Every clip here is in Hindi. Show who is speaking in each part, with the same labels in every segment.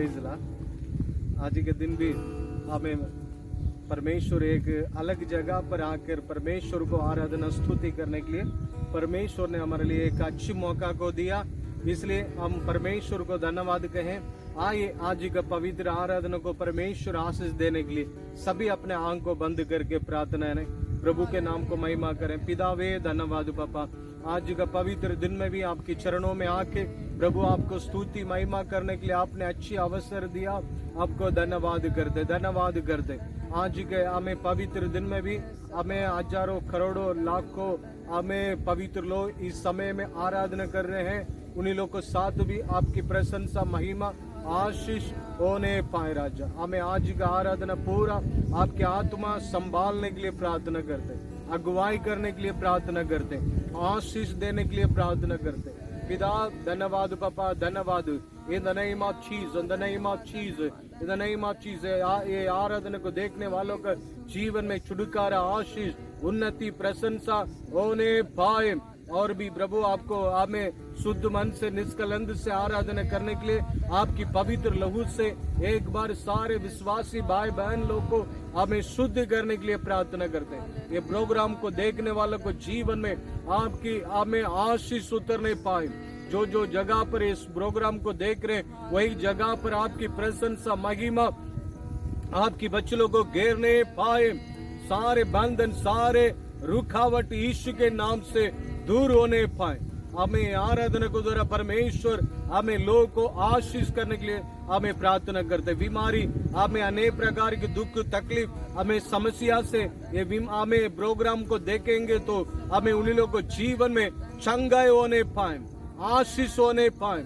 Speaker 1: प्रेज ला। आज के दिन भी हमें परमेश्वर एक अलग जगह पर आकर परमेश्वर को आराधना स्तुति करने के लिए परमेश्वर ने हमारे लिए एक अच्छी मौका को दिया, इसलिए हम परमेश्वर को धन्यवाद कहें। आइए आज का पवित्र आराधना को परमेश्वर आशीष देने के लिए सभी अपने आंख को बंद करके प्रार्थना करें, प्रभु के नाम को महिमा करें। पितावे धन्यवाद पापा, आज का पवित्र दिन में भी आपके चरणों में आके प्रभु आपको स्तुति महिमा करने के लिए आपने अच्छी अवसर दिया, आपको धन्यवाद करते। आज के हमें पवित्र दिन में भी हमें हजारों करोड़ों लाखों हमें पवित्र लोग इस समय में आराधना कर रहे हैं, उन्हीं लोग को साथ भी आपकी प्रशंसा महिमा आशीष होने पाए। राजा हमें आज का आराधना पूरा आपके आत्मा संभालने के लिए प्रार्थना करते, अगुवाई करने के लिए प्रार्थना करते, आशीष देने के लिए प्रार्थना करते। पिता धन्यवाद पापा, धन्यवाद। इन the name of Jesus, in the name of Jesus, in the name of Jesus. ये आराधना को देखने वालों का जीवन में छुटकारा, आशीष, उन्नति, प्रशंसा होने पाए। और भी प्रभु आपको हमें शुद्ध मन से निष्कलंक से आराधना करने के लिए आपकी पवित्र लहू से एक बार सारे विश्वासी भाई बहन लोग को हमें शुद्ध करने के लिए प्रार्थना करते हैं। ये प्रोग्राम को देखने वालों को जीवन में आपकी हमें आशीष उतरने पाए। जो जो जगह पर इस प्रोग्राम को देख रहे हैं वही जगह पर आपकी प्रशंसा महिमा आपकी बच्चों को घेरने पाए। सारे बंधन, सारे रुकावट यीशु के नाम से दूर होने पाए। हमें आराधना को द्वारा परमेश्वर हमें लोगों को आशीष करने के लिए हमें प्रार्थना करते। बीमारी हमें अनेक प्रकार की दुख तकलीफ हमें समस्या से ये हमें प्रोग्राम को देखेंगे तो हमें उन्हीं लोगों को जीवन में चंगाई होने पाए, आशीष होने पाए,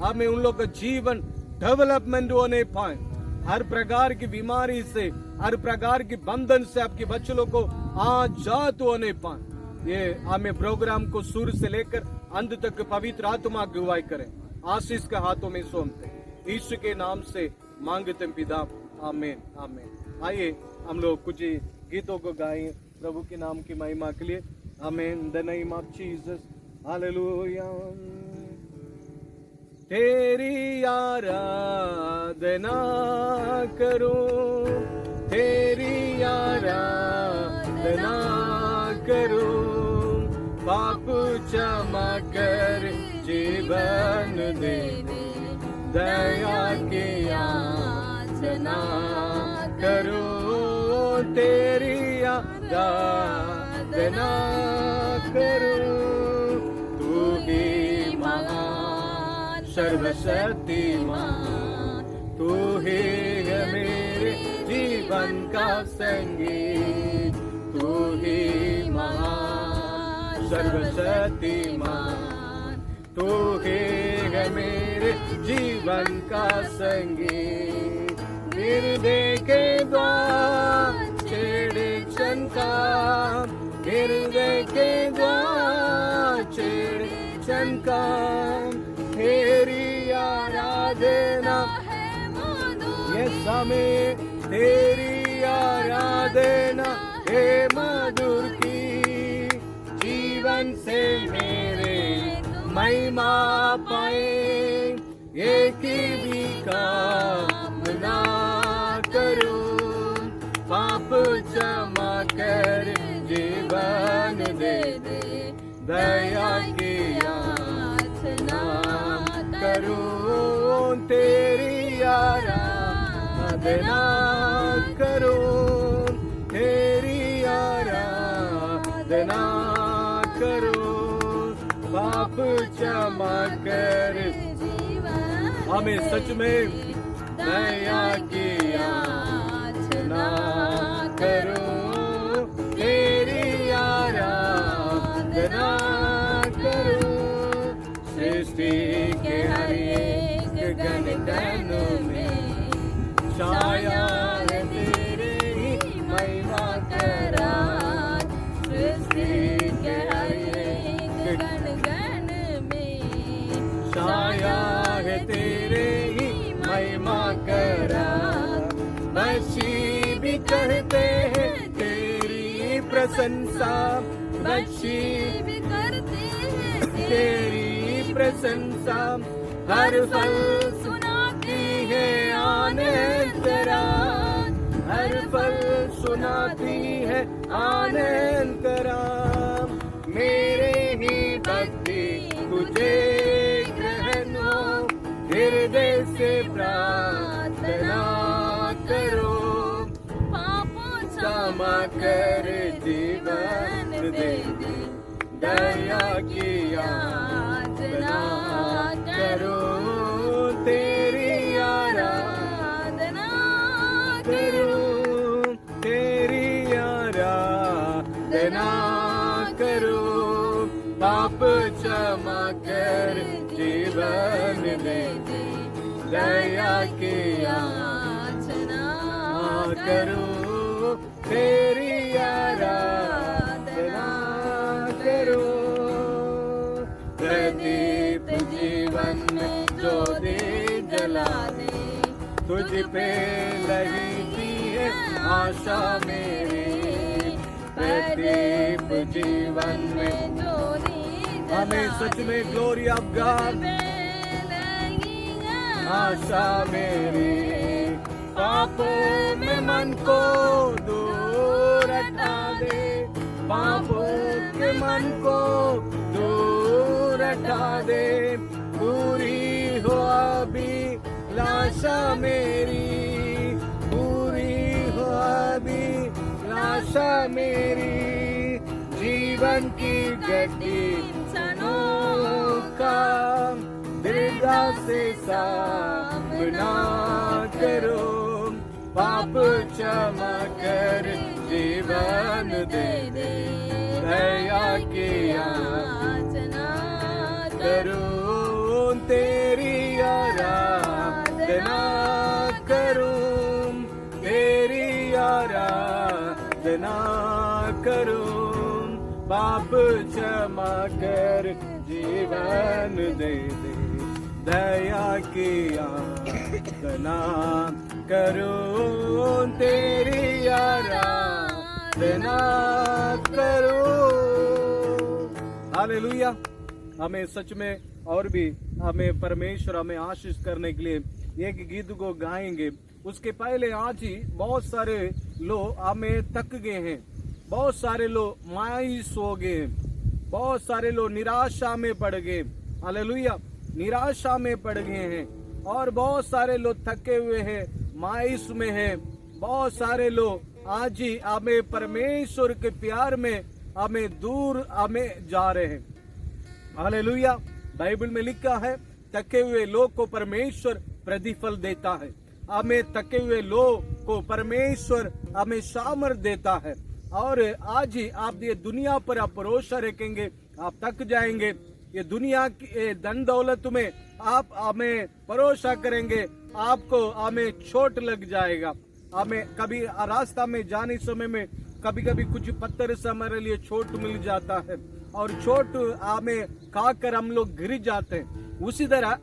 Speaker 1: हमें उन लोगों का जीवन डेवलपमेंट होने पाए। हर प्रकार की बीमारी से, हर प्रकार की बंधन से आपके बच्चों को आजाद होने पाए। ये हमें प्रोग्राम को शुरू से लेकर अंत तक पवित्र आत्मा अगुवाई करें, आशीष के हाथों में सौंपते, यीशु के नाम से मांगते पिता, आमीन आमीन। आइए हम लोग कुछ गीतों को गाएं प्रभु के नाम की महिमा के लिए। आमीन। The name of Jesus, hallelujah. तेरी आराधना करूं, तेरी आराधना करूं, पाप क्षमा कर जीवन दे, दया की याचना करूं, तेरी आराधना करूं। तू ही महान सर्वशक्तिमान, तू ही है मेरे जीवन का संगीत, तू ही महान सर्वशक्तिमान, तू ही है मेरे जीवन का संगीत। हृदय के द्वार छेड़े शंका, हृदय के द्वार छेड़े शंका, तेरी आराधना ये समय, तेरी आराधना हे मधुर की, जीवन से मेरे महिमा पाए। एक भी कामना करूं, पाप क्षमा कर जीवन दे, दया की याचना करूं, तेरी आराधना करूं, तेरी आराधना करूं, पाप क्षमा कर। हमें सच में दया की याचना करूं, तेरी आराधना करूं। सृष्टि के हर एक गण गण में छाया है तेरे ही महिमा करा। सृष्टि के हर एक गण गण में छाया है तेरे ही महिमा करा। बच्ची भी करते हैं तेरी प्रशंसा, बच्ची भी करते हैं तेरी प्रशंसा, हर फल सुनाती है अनंत रात, हर पल सुनाती है अनंत राम। मेरे ही भक्ति तुझे ग्रहण हो, हृदय से प्रार्थना करो।
Speaker 2: पापों
Speaker 1: क्षमा कर जीवन दे दे, दया की याचना करो। तेरी आराधना करो, तेरी आराधना करो। पाप क्षमा कर जीवन दे दे, दया की याचना करो। तेरी आराधना करो। प्रदीप जीवन में ज्योति जला दे, तुझ पे लगती है आशा मेरी। प्रदीप जीवन में हमें सच में ग्लोरी ऑफ गॉड आशा मेरी। पापों में मन को दूर हटा दे, पापों के मन को दूर हटा दे। पूरी हो अभी लाशा मेरी, पूरी हो अभी लाशा मेरी। जीवन की गति का दृढ़ता से सामना करो। पाप क्षमा कर जीवन दे दे, दया की याचना करो। तेरी आराधना करूं, तेरी आराधना करूं। पाप क्षमा कर जीवन दे दे, दया की आराधना करो। तेरी आराधना करो। हालेलुया। हमें सच में और भी हमें परमेश्वर हमें आशीष करने के लिए एक गीत को गाएंगे। उसके पहले आज ही बहुत सारे लोग हमें थक गए हैं, बहुत सारे लोग मायूस हो गए हैं, बहुत सारे लोग निराशा में पड़ गए। हालेलुया। निराशा में पड़ गए हैं और बहुत सारे लोग थके हुए हैं, मायूस में हैं। बहुत सारे लोग आज ही हमें परमेश्वर के प्यार में हमें दूर हमें जा रहे हैं। हालेलुया। बाइबल में लिखा है थके हुए लोग को परमेश्वर प्रतिफल देता है। हमें थके हुए लोग को परमेश्वर हमें सामर्थ देता है। और आज ही आप ये दुनिया पर आप भरोसा रखेंगे, आप थक जाएंगे। ये दुनिया की धन दौलत में आप हमें भरोसा करेंगे, आपको हमें चोट लग जाएगा। हमें कभी रास्ता में जाने समय में कभी कभी कुछ पत्थर से हमारे लिए चोट मिल जाता है और चोट हमें खाकर हम लोग गिर जाते हैं। उसी तरह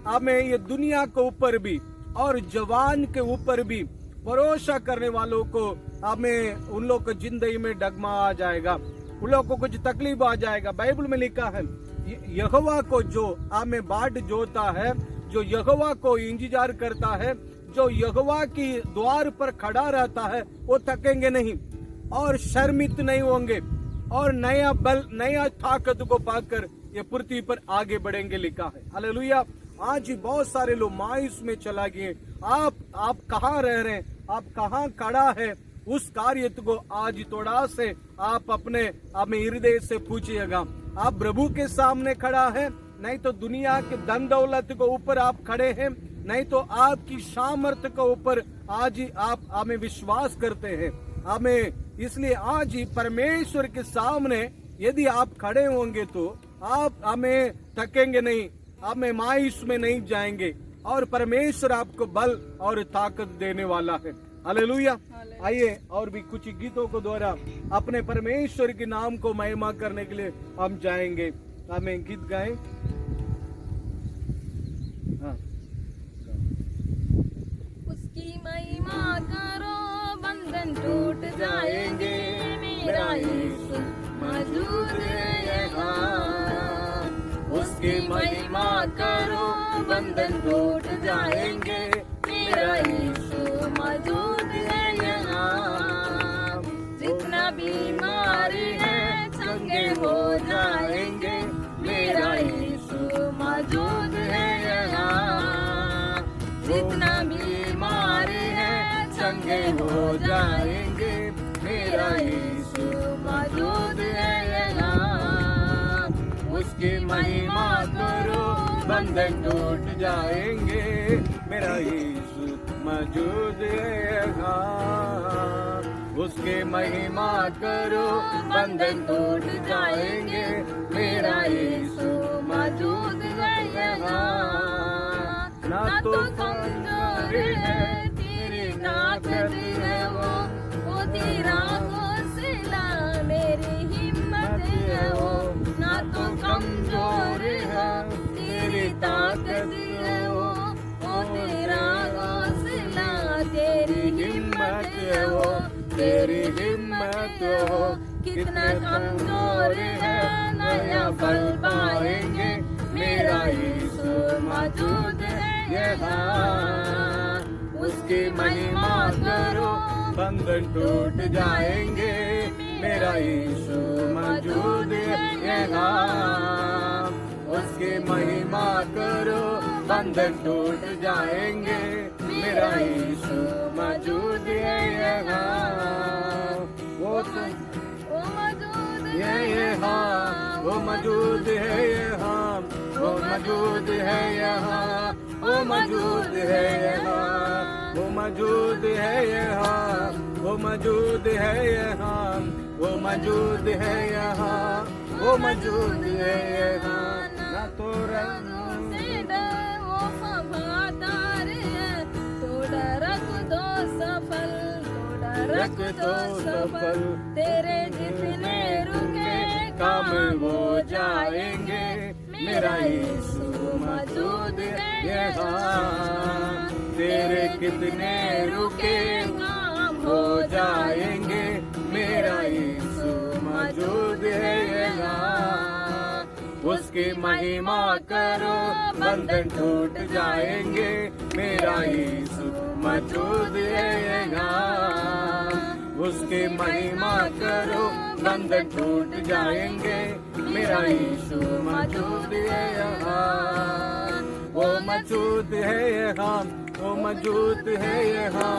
Speaker 1: हमें ये दुनिया के ऊपर भी और जवान के ऊपर भी भरोसा करने वालों को हमें उन लोग को जिंदगी में डगमा आ जाएगा, उन लोग को कुछ तकलीफ आ जाएगा। बाइबल में लिखा है यहोवा को जो हमें बाट जोता है, जो यहोवा को इंतजार करता है, जो यहोवा की द्वार पर खड़ा रहता है, वो थकेंगे नहीं और शर्मित नहीं होंगे और नया बल नया ताकत को पाकर ये पृथ्वी पर आगे बढ़ेंगे लिखा है। हालेलुया। आज बहुत सारे लोग मायूस में चला गए। आप कहाँ रह रहे हैं, आप कहाँ खड़ा है, उस कार्य को आज थोड़ा से आप अपने हृदय से पूछिएगा। आप प्रभु के सामने खड़ा है, नहीं तो दुनिया के धन दौलत के ऊपर आप खड़े हैं, नहीं तो आपकी सामर्थ्य के ऊपर आज ही आप हमें विश्वास करते हैं। हमें इसलिए आज ही परमेश्वर के सामने यदि आप खड़े होंगे तो आप हमें थकेंगे नहीं, हमें मायूस में नहीं जाएंगे और परमेश्वर आपको बल और ताकत देने वाला है। हालेलुया। आइए और भी कुछ गीतों को द्वारा अपने परमेश्वर के नाम को महिमा करने के लिए हम जाएंगे। हमें गीत गाएं। हाँ।
Speaker 2: उसकी महिमा करो, बंधन टूट जाएंगे, मेरा यीशु मौजूद है यहाँ। उसकी महिमा करो, बंधन टूट जाएंगे, मेरा
Speaker 1: हो जाएंगे, मेरा यीशु मौजूद है यहाँ। उसकी महिमा करो, बंधन टूट जाएंगे, मेरा यीशु मौजूद है यहाँ। उसके महिमा करो, बंधन टूट जाएंगे, मेरा यीशु मौजूद है यहाँ। ना तो कमजोर है तेरी ताकत है वो तेरा हौसला मेरी हिम्मत है वो। ना तो कमजोर है तेरी ताकत है वो तेरा हौसला तेरी हिम्मत है वो, तेरी हिम्मत हो। कितना कमजोर है नया फल पाएंगे, मेरा यीशु मौजूद है यहाँ। उसकी महिमा करो, बंधन टूट जाएंगे, मेरा यीशु मौजूद है यहाँ। उसकी महिमा करो, बंधन टूट जाएंगे, मेरा यीशु मौजूद है यहाँ। वो मौजूद है यहाँ, वो मौजूद है यहाँ, वो मौजूद है यहाँ, वो मौजूद है यहाँ, वो मौजूद है यहाँ, वो मौजूद है यहाँ, वो मौजूद है यहाँ, वो मौजूद है यहाँ। ना तो रंग से डर वो वफादार है, तो डरक दो सफल, तो डरक दो सफल। तेरे जितने रुके काम हो जाएंगे, मेरा यीशु मौजूद है यहाँ। तेरे कितने रुके काम हो जाएंगे, मेरा यीशु मौजूद है यहाँ। उसकी महिमा करो, बंधन टूट जाएंगे, मेरा यीशु मौजूद है यहाँ। उसकी महिमा करो, बंधन टूट जाएंगे, मेरा यीशु मौजूद है यहाँ। वो मौजूद है यहाँ, वो मौजूद है यहाँ,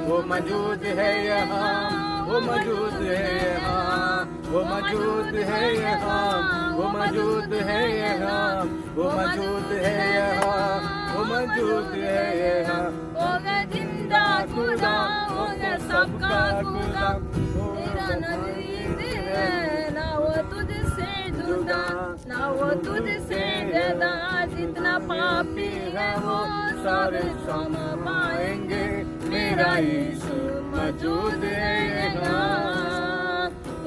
Speaker 1: वो मौजूद है यहाँ, वो मौजूद है यहाँ, वो मौजूद है यहाँ, वो मौजूद है यहाँ, वो मौजूद है यहाँ, वो मौजूद है यहाँ। होगा जिंदा खुदा, होगा सबका खुदा, तेरा नजदीक है ना वो तुझसे जुदा, ना वो तुझसे ज्यादा। जितना पापी है वो सारे सम पाएंगे, मेरा यीशु मौजूद है यहाँ।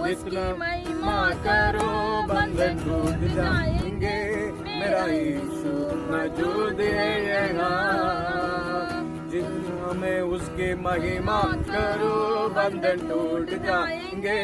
Speaker 1: उसकी महिमा करो, बंधन टूट जाएंगे, मेरा यीशु मौजूद है यहाँ। जितना में उसकी महिमा करो, बंधन टूट जाएंगे,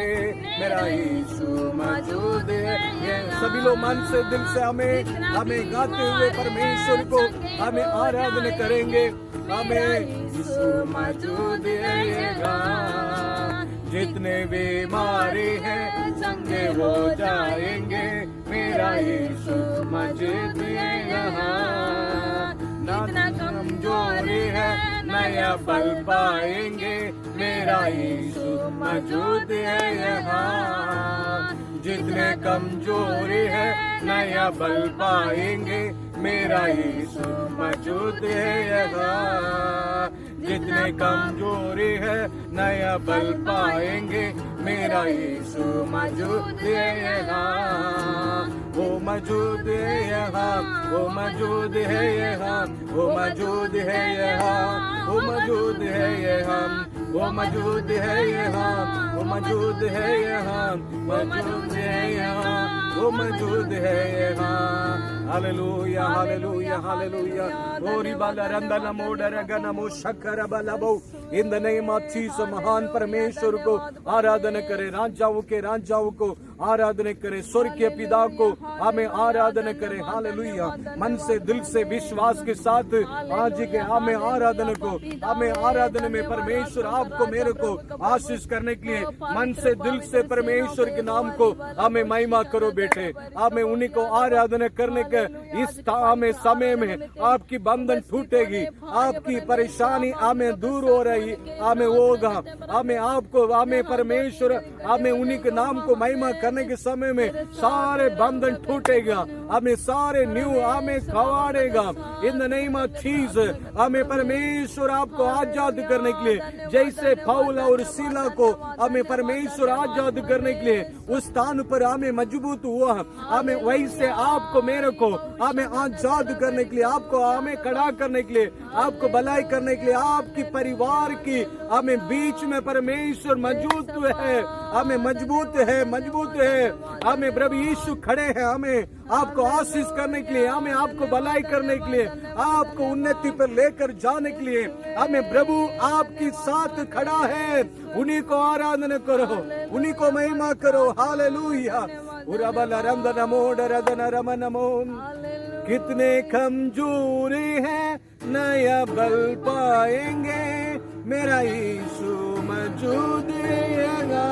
Speaker 1: मेरा यीशु मौजूद है। ये सभी लोग मन से दिल से हमें गाते हुए परमेश्वर को हमें आराधना करेंगे। हमें यीशु मौजूद है यहाँ। जितने बीमारी हैं चंगे हो जाएंगे, मेरा यीशु मौजूद है यहाँ। जितना कमजोरी है नया फल पाएंगे, मेरा यीशु मौजूद है यहाँ। जितने कमजोरी है नया फल पाएंगे, मेरा यीशु मौजूद है यहाँ। जितने कमजोरी है नया बल पाएंगे, मेरा यीशु मौजूद है यहाँ। वो मौजूद है यहाँ, वो मौजूद है यहाँ, वो मौजूद है यहाँ, वो मौजूद है यहाँ, वो मौजूद है यहाँ, वो मौजूद है यहाँ, मौजूद है यहाँ, वो मौजूद है यहाँ। Hallelujah hallelujah hallelujah. ओरी बाला रंदना मोडर गनमो शकर बलबो। In the name of Jesus महान परमेश्वर को आराधना करें, राजाओं के राजाओं को आराधना करें, स्वर्गीय पिता को हमें आराधना करें। हालेलुया, मन से दिल से विश्वास के साथ आज के हमें आराधना को, हमें आराधना में परमेश्वर आपको मेरे को आशीष करने के लिए मन से दिल से परमेश्वर के नाम को हमें महिमा करो बेटे। हमें उन्हीं को आराधना करने के इस हमें समय में आपकी बंधन टूटेगी, आपकी परेशानी हमें दूर हो रही हमें होगा। हमें आपको हमें परमेश्वर हमें उन्हीं के नाम को महिमा करने के समय में सारे बंधन टूटेगा, हमें सारे न्यू हमें खवाड़ेगा। In the name of Jesus हमें परमेश्वर आपको आजाद करने के लिए, जैसे पौल और सीला को हमें परमेश्वर आजाद करने के लिए उस स्थान पर हमें मजबूत हुआ, हमें वैसे आपको मेरे को हमें आजाद करने के लिए, आपको हमें खड़ा करने के लिए, आपको भलाई करने के लिए, आपकी परिवार की हमें बीच में परमेश्वर मौजूद है, हमें मजबूत है। हमें प्रभु यीशु खड़े हैं हमें आपको आशीष करने के लिए, हमें आपको भलाई करने के लिए, आपको उन्नति पर लेकर जाने के लिए हमें प्रभु आपके साथ खड़ा है। उन्हीं को आराधना करो, उन्हीं को महिमा करो। हालेलुया। कितने कमजोर हैं नया बल पाएंगे, मेरा यीशु मौजूद रहेगा।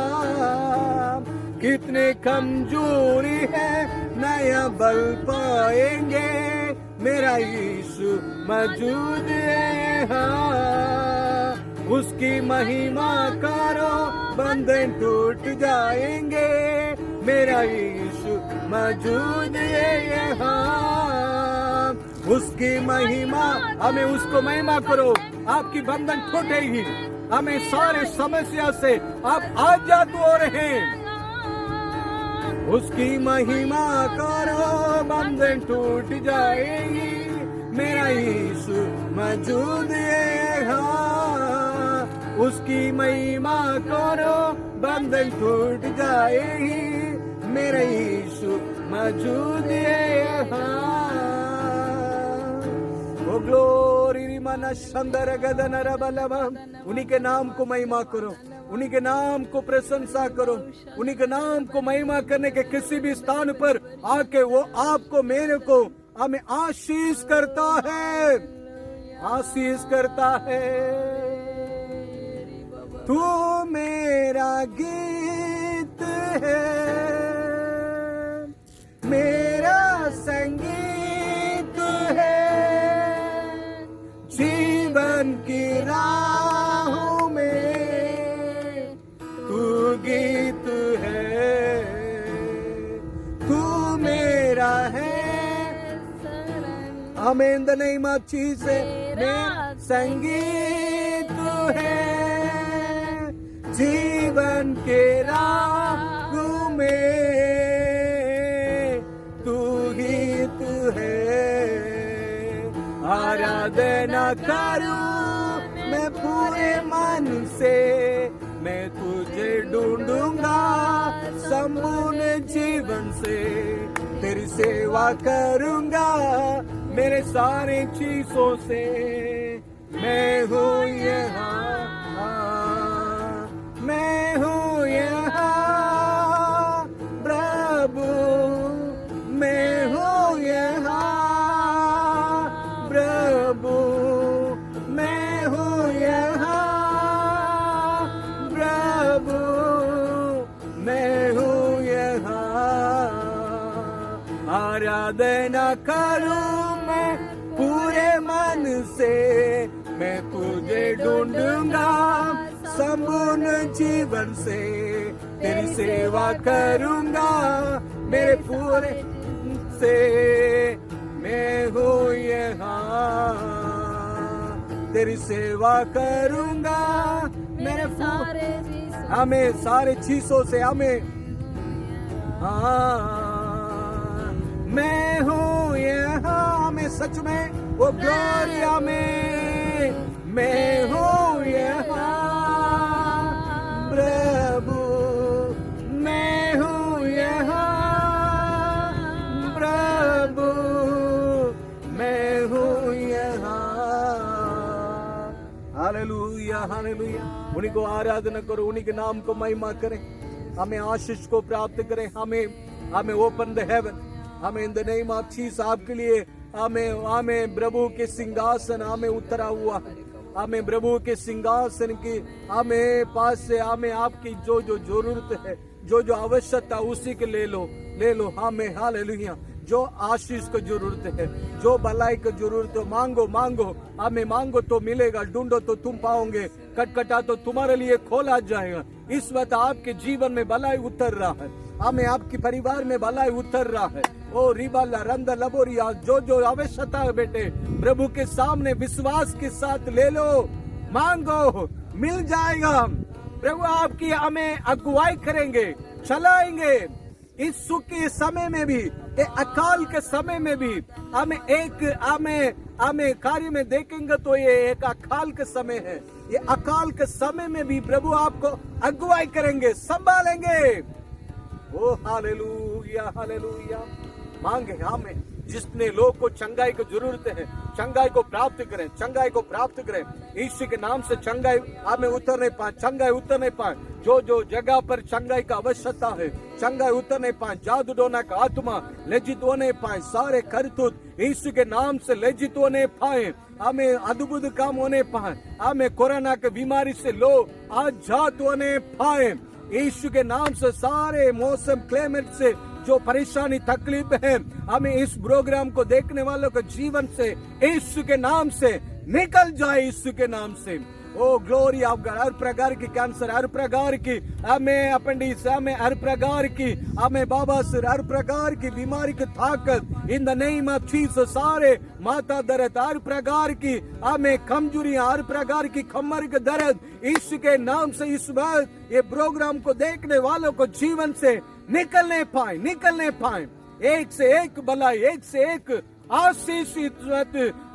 Speaker 1: कितने कमजोरी है नया बल पाएंगे, मेरा यीशु मौजूद रहेगा। उसकी महिमा करो बंधन टूट जाएंगे, मेरा यीशु मौजूद है यहाँ। उसकी महिमा हमें उसको महिमा करो, आपकी बंधन टूटेगी, हमें सारे समस्या से आप आजाद हो रहे हैं। उसकी महिमा करो बंधन टूट जाएगी, मेरा यीशु मौजूद है यहाँ। उसकी महिमा करो बंधन टूट जाएगी, मेरा यीशु मौजूद है यहाँ। ओ ग्लोरी मन संदर गदन रबलम, उन्हीं के नाम को महिमा करो, उन्हीं के नाम को प्रशंसा करो, उन्हीं के नाम को महिमा करने के किसी भी स्थान पर आके वो आपको मेरे को हमें आशीष करता है, आशीष करता है। तू मेरा गीत है, मेरा संगीत है, जीवन की राहों में तू गीत है। तू मेरा है, हमें इन द नेम ऑफ जीसस मेरा संगीत है, जीवन के राहों में तू गीत है। आराधना करूं मैं पूरे मन से, मैं तुझे ढूंढूंगा संपूर्ण जीवन से, तेरी सेवा करूंगा मेरे सारे चीजों से। मैं हूँ यहाँ, मैं हूँ यहाँ प्रभु, मैं हूँ यहाँ प्रभु, मैं हूँ यहाँ प्रभु, मैं हूँ यहाँ। आराधना करूं मैं पूरे मन से, मैं तुझे ढूंढूंगा संपूर्ण जीवन से, तेरी सेवा करूंगा मेरे पूरे से। मैं हूँ यहाँ, तेरी सेवा करूंगा मेरे सारे, हमें सारे चीजों से हमें, मैं हूँ यहाँ में सच में वो ग्लोरिया में, मैं हूँ यहाँ प्रभु, मैं हूँ यहाँ प्रभु, मैं हूँ यहाँ। Hallelujah hallelujah. उन्हीं को आराधना करो, उन्हीं के नाम को महिमा करें। हमें आशीष को प्राप्त करें, हमें ओपन द हेवन, हमें इन द नेम ऑफ जीसस आपके लिए हमें प्रभु के सिंहासन हमें उतरा हुआ है, हमें प्रभु के सिंहासन की हमें पास से हमें आपकी जो जो जरूरत है, जो जो आवश्यकता उसी के ले लो हमें। हालेलुया। जो आशीष को जरूरत है, जो भलाई को जरूरत है, मांगो हमें, मांगो तो मिलेगा, ढूंढो तो तुम पाओगे, खटखटा तो तुम्हारे लिए खोला जाएगा। इस वक्त आपके जीवन में भलाई उतर रहा है, हमें आपके परिवार में भलाई उतर रहा है। ओ रिबाला रंदा लबोरिया, जो जो आवश्यकता है बेटे प्रभु के सामने विश्वास के साथ ले लो, मांगो, मिल जाएगा। प्रभु आपकी हमें अगुवाई करेंगे, चलाएंगे। इस सुख के समय में भी, अकाल के समय में भी हमें कार्य में देखेंगे तो ये एक अकाल के समय है। ये अकाल के समय में भी प्रभु आपको अगुवाई करेंगे, संभालेंगे। ओ हालेलुया हालेलुया। मांगे हमें, जिसने लोग को चंगाई की जरूरत है, चंगाई को प्राप्त करें, चंगाई को प्राप्त करें। यीशु के नाम से चंगाई हमें उतरने पाए, चंगाई उतरने पाए। जो जो जगह पर चंगाई का आवश्यकता है, चंगाई उतरने पाए, जादू टोना का आत्मा लज्जित होने पाए, सारे करतूत यीशु के नाम से लज्जित होने पाए, हमें अद्भुत काम होने पाए, हमें कोरोना के बीमारी से लोग आजाद होने पाए। यीशु के नाम से सारे मौसम क्लाइमेट से जो परेशानी तकलीफ है, हमें इस प्रोग्राम को देखने वालों के जीवन से यीशु के नाम से निकल जाए, यीशु के नाम से। ओ ग्लोरी ऑफ गॉड। हर प्रकार की कैंसर, हर प्रकार की हमें अपेंडिक्स, हमें हर प्रकार की हमें बाबा सिर, हर प्रकार की बीमारी की ताकत इन द नेम ऑफ जीसस। सारे माथा दर्द, हर प्रकार की हमें कमजोरी, हर प्रकार की कमर के दर्द यीशु के नाम से इस वक्त ये प्रोग्राम को देखने वालों को जीवन से निकलने पाए। एक से एक भलाई, एक से एक आशीष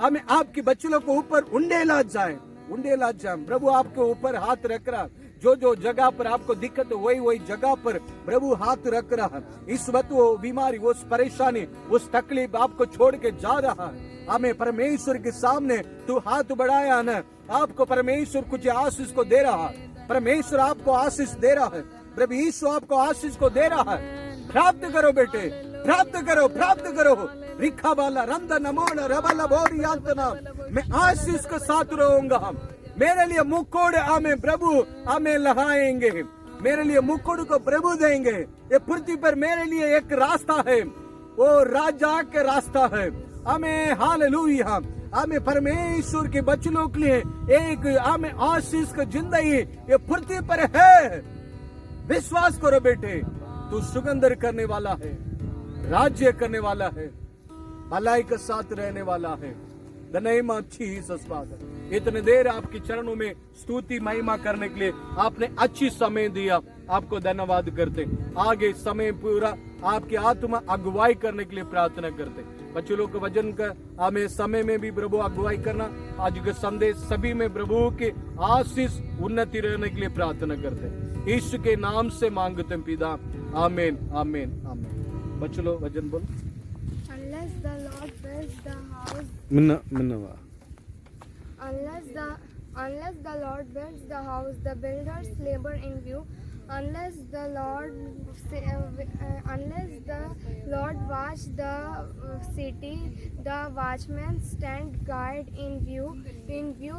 Speaker 1: हमें आपके बच्चों को ऊपर उंडेला जाए। प्रभु आपके ऊपर हाथ रख रहा, जो जो जगह पर आपको दिक्कत है वही जगह पर प्रभु हाथ रख रहा है। इस वक्त वो बीमारी, वो परेशानी, उस तकलीफ आपको छोड़ के जा रहा है। हमें परमेश्वर के सामने तू हाथ बढ़ाया ना, आपको परमेश्वर कुछ आशीष को दे रहा है। परमेश्वर आपको आशीष दे रहा है, प्रभु यीशु आपको आशीष को दे रहा है। प्राप्त करो बेटे, प्राप्त करो। रिखा वाला रंदा नमोना रबला बोरियांतना, मैं आशीष के साथ रहूंगा। मेरे लिए मुकुट हमें प्रभु हमें लगाएंगे, मेरे लिए मुकुट को प्रभु देंगे। ये पृथ्वी पर मेरे लिए एक रास्ता है, वो राजा के रास्ता है। हमें हालेलुया, हमें परमेश्वर के बच्चों के लिए एक हमें आशीष की जिंदगी ये पृथ्वी पर है। विश्वास करो बेटे, तू सुगंधर करने वाला है, राज्य करने वाला है, भलाई के साथ रहने वाला है। The name of Jesus father, इतने देर आपके चरणों में स्तुति महिमा करने के लिए आपने अच्छी समय दिया, आपको धन्यवाद करते। आगे समय पूरा आपकी आत्मा अगुवाई करने के लिए प्रार्थना करते। बच्चों लोग के वजन का हमें समय में भी प्रभु अगुवाई करना, आज का संदेश सभी में प्रभु के आशीष उन्नति रहने के लिए प्रार्थना करते। यीशु के नाम से मांगते हैं पिता, आमीन आमीन आमीन। बच्चों लोग वजन बोल।
Speaker 3: Unless the Lord builds the house, unless the Lord builds the house, the builders labor in view. Unless the Lord watch the city, the watchmen stand guard in view. In view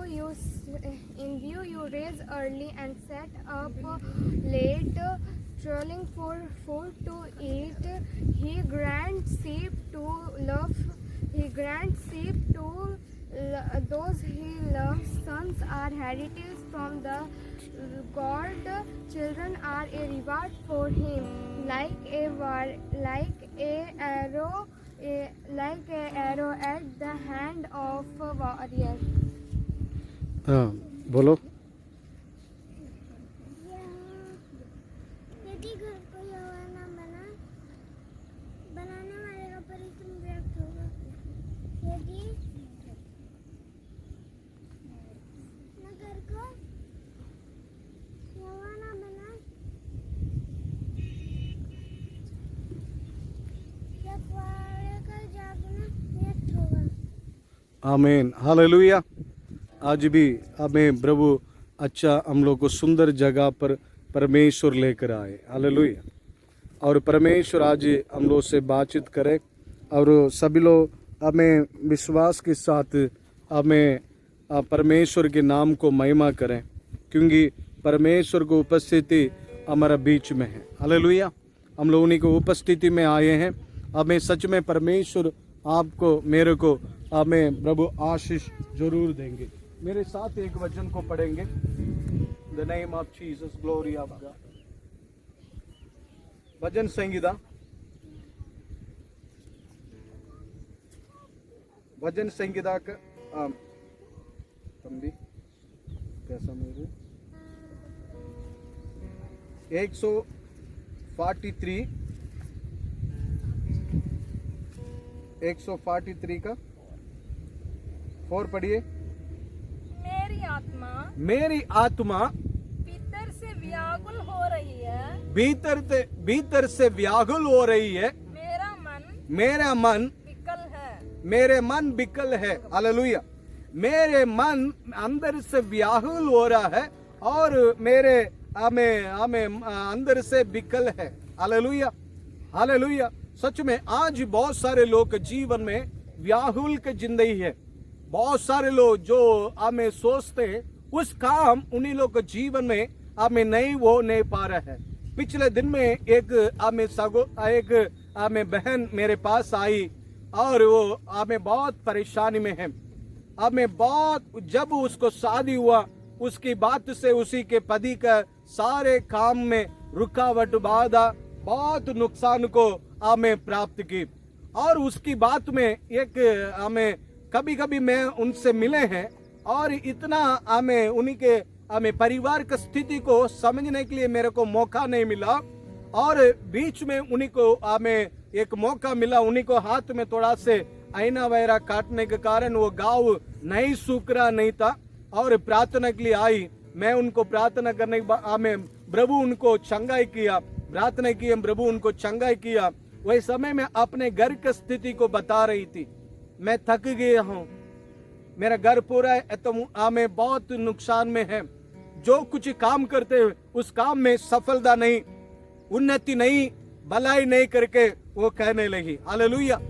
Speaker 3: you raise early and set up late, trolling for food to eat. He grants sheep to those he loves. Sons are heritage from the God. Children are a reward for him. Like a arrow at the hand of a warrior.
Speaker 1: हाँ बोलो।
Speaker 3: यदि घर को यहोवा न बनाने वाले का परिश्रम व्यर्थ होगा। यदि न घर को यहोवा न बना, रखवाले का जागना व्यर्थ होगा।
Speaker 1: आमीन हालेलुया। आज भी हमें प्रभु अच्छा हम लोग को सुंदर जगह पर परमेश्वर लेकर आए। हालेलुया। और परमेश्वर आज हम लोग से बातचीत करे और सभी लोग हमें विश्वास के साथ हमें परमेश्वर के नाम को महिमा करें, क्योंकि परमेश्वर को उपस्थिति हमारा बीच में है। हालेलुया। हम लोग उन्हीं को उपस्थिति में आए हैं। हमें सच में परमेश्वर आपको मेरे को हमें प्रभु आशीष जरूर देंगे। मेरे साथ एक वचन को पढ़ेंगे। The name of Jesus, glory of God. भजन संगीता, भजन संगीता का तंबी कैसा मेरे 143 का 4 पढ़िए। मेरी आत्मा
Speaker 2: भीतर से व्याकुल हो रही है,
Speaker 1: भीतर से व्याकुल हो रही है। मेरा मन बिकल है। हालेलुया। मेरे मन अंदर से व्याकुल हो रहा है और मेरे हमें अंदर से बिकल है। हालेलुया। हालेलुया। सच में आज बहुत सारे लोग के जीवन में व्याकुल की जिंदगी है। बहुत सारे लोग जो हमें सोचते हैं उस काम उन्हीं लोग के जीवन में हमें नहीं पा रहा है। पिछले दिन में एक हमें बहन मेरे पास आई और वो हमें बहुत परेशानी में है। हमें बहुत, जब उसको शादी हुआ उसकी बात से उसी के पति का सारे काम में रुकावट बाधा, बहुत नुकसान को हमें प्राप्त की। और उसकी बात में एक हमें कभी मैं उनसे मिले हैं और इतना हमें उन्हीं के परिवार की स्थिति को समझने के लिए मेरे को मौका नहीं मिला। और बीच में उन्हीं को हमें एक मौका मिला, उन्हीं को हाथ में थोड़ा से आईना वगैरह काटने के कारण वो गाँव नहीं सूख रहा नहीं था और प्रार्थना के लिए आई। मैं उनको प्रार्थना करने के बाद हमें प्रभु उनको चंगाई किया, प्रार्थना की, प्रभु उनको चंगाई किया। वही समय में अपने घर की स्थिति को बता रही थी। मैं थक गया हूँ, मेरा घर पूरा हमें बहुत नुकसान में है। जो कुछ काम करते हैं उस काम में सफलता नहीं, उन्नति नहीं, भलाई नहीं करके वो कहने लगी। हालेलुया।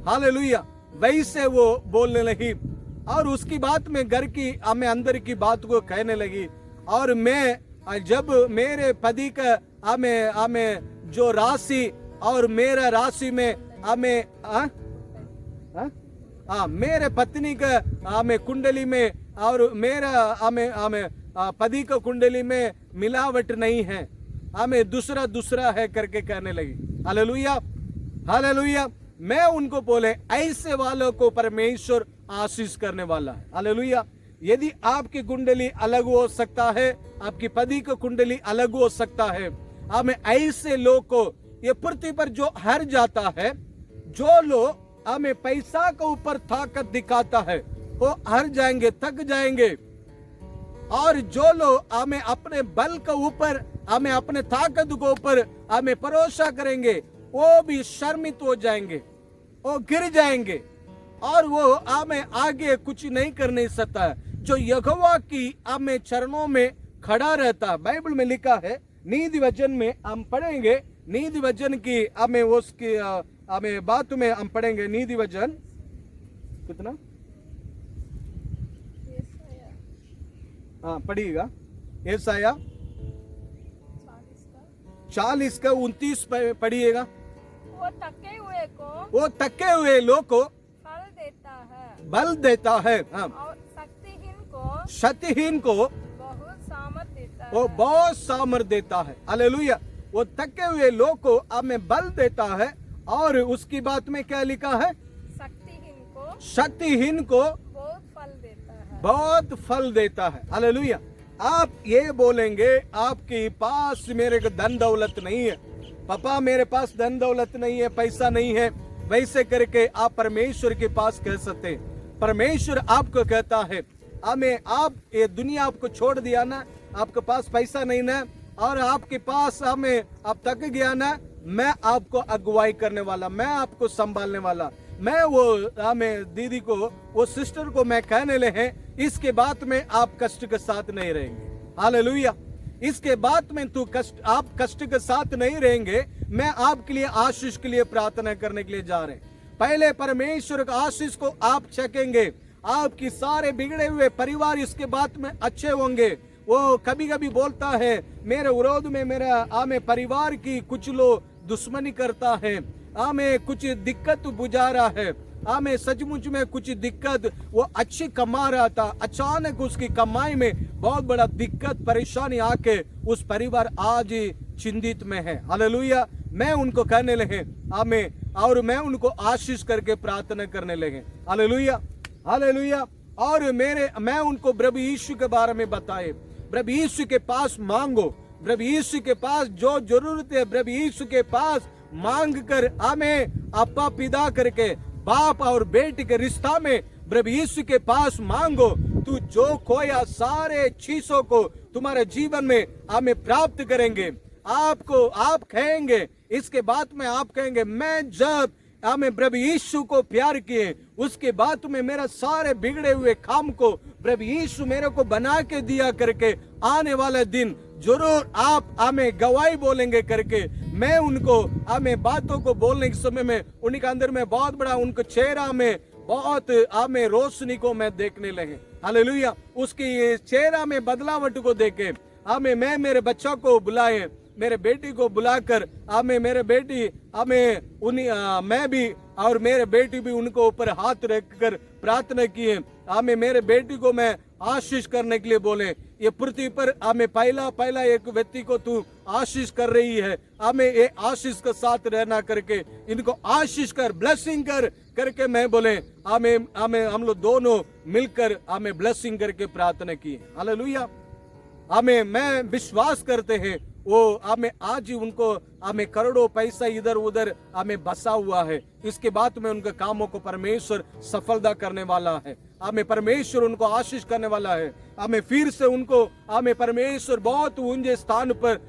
Speaker 1: हालेलुया। वैसे वो बोलने लगी और उसकी बात में घर की हमें अंदर की बात को कहने लगी। और मैं जब मेरे पति का हमें जो राशि और मेरा राशि में हमें मेरे पत्नी का हमें कुंडली में और मेरा हमें पति का कुंडली में मिलावट नहीं है, हमें दूसरा है करके कहने लगी। हालेलुया। हालेलुया। मैं उनको बोले ऐसे वालों को परमेश्वर आशीष करने वाला है। हालेलुया। यदि आपकी कुंडली अलग हो सकता है, आपकी पति का कुंडली अलग हो सकता है, हमें ऐसे लोग को ये पृथ्वी पर जो हर जाता है, जो लोग हमें पैसा के ऊपर ताकत दिखाता है वो हर जाएंगे, थक जाएंगे। और जो लोग हमें अपने बल के ऊपर, हमें अपने ताकत के ऊपर हमें भरोसा करेंगे वो भी शर्मित हो जाएंगे, वो गिर जाएंगे और वो हमें आगे कुछ नहीं कर नहीं सकता। जो यहोवा की हमें चरणों में खड़ा रहता, बाइबल में लिखा है, नीति वचन में हम पढ़ेंगे, नीति वचन की हमें उसकी हमें बात में हम पढ़ेंगे। नीति वचन कितना पढ़िएगा। यशाया 40 का 29 पढ़िएगा। वो थके हुए लोग को बल देता है।
Speaker 2: और
Speaker 1: शक्तिहीन को वो बहुत सामर्थ देता है। हालेलुया। वो थके हुए लोग को हमें बल देता है। और उसकी बात में क्या लिखा है? शक्तिहीन को बहुत फल देता है। हालेलुया। आप ये बोलेंगे आपके पास मेरे को धन दौलत नहीं है, पापा मेरे पास धन दौलत नहीं है, पैसा नहीं है, वैसे करके आप परमेश्वर के पास कह सकते हैं। परमेश्वर आपको कहता है, हमें आप ये दुनिया आपको छोड़ दिया ना, आपके पास पैसा नहीं ना और आपके पास हमें आप थक गया ना, मैं आपको अगुवाई करने वाला, मैं आपको संभालने वाला, मैं वो हमें दीदी को, वो सिस्टर को मैं कहने ले हैं, इसके बाद में आप कष्ट के साथ नहीं रहेंगे। हालेलुया। इसके बाद में आप कष्ट के साथ नहीं रहेंगे। मैं आपके लिए आशीष के लिए प्रार्थना करने के लिए जा रहे हैं। पहले परमेश्वर का आशीष को आप चखेंगे, आपकी सारे बिगड़े हुए परिवार इसके बाद में अच्छे होंगे। वो कभी कभी बोलता है मेरे विरोध में मेरा परिवार की कुछ लोग दुश्मनी करता है, कुछ दिक्कत बुझा रहा है, सचमुच में कुछ दिक्कत, वो अच्छी कमा रहा था, अचानक उसकी कमाई में बहुत बड़ा दिक्कत परेशानी आके उस परिवार आज चिंतित में है। हालेलुया। मैं उनको कहने लगे आमेन, और मैं उनको आशीष करके प्रार्थना करने लगे। Hallelujah, hallelujah. और मैं उनको प्रभु यीशु के बारे में बताए, प्रभु यीशु के पास मांगो, प्रभु यीशु के पास जो जरूरत है प्रभु यीशु के पास मांग कर अपा पिता करके बाप और बेटे के रिश्ता में प्रभु यीशु के पास मांगो। तू जो खोया सारे चीजों को तुम्हारे जीवन में प्राप्त करेंगे। आप कहेंगे, इसके बाद में आप कहेंगे मैं जब प्रभु यीशु को प्यार किए उसके बाद में मेरा सारे बिगड़े हुए काम को प्रभु यीशु मेरे को बना के दिया करके आने वाला दिन जरूर आप गवाही बोलेंगे करके मैं उनको बातों को बोलने के समय में उनके अंदर में बहुत बड़ा उनको चेहरा में बहुत रोशनी को मैं देखने लगे। हालेलुया। उसकी चेहरा में बदलावट को देखे मैं मेरे बच्चों को बुलाए, मेरे बेटी को बुलाकर मेरे बेटी मैं भी और मेरे बेटी भी उनको ऊपर हाथ रखकर प्रार्थना किए। मेरे बेटी को मैं आशीष करने के लिए बोले, ये पृथ्वी पर पहला एक व्यक्ति को तू आशीष कर रही है, ये आशीष के साथ रहना करके इनको आशीष कर, ब्लेसिंग करके मैं बोले हम लोग दोनों मिलकर ब्लेसिंग करके प्रार्थना की। हालेलुया। मैं विश्वास करते हैं वो आज ही उनको करोड़ों पैसा इधर उधर बसा हुआ है। इसके बाद में उनके कामों को परमेश्वर सफलता करने वाला है। परमेश्वर उनको आशीष करने वाला है। फिर से उनको परमेश्वर बहुत ऊंचे स्थान पर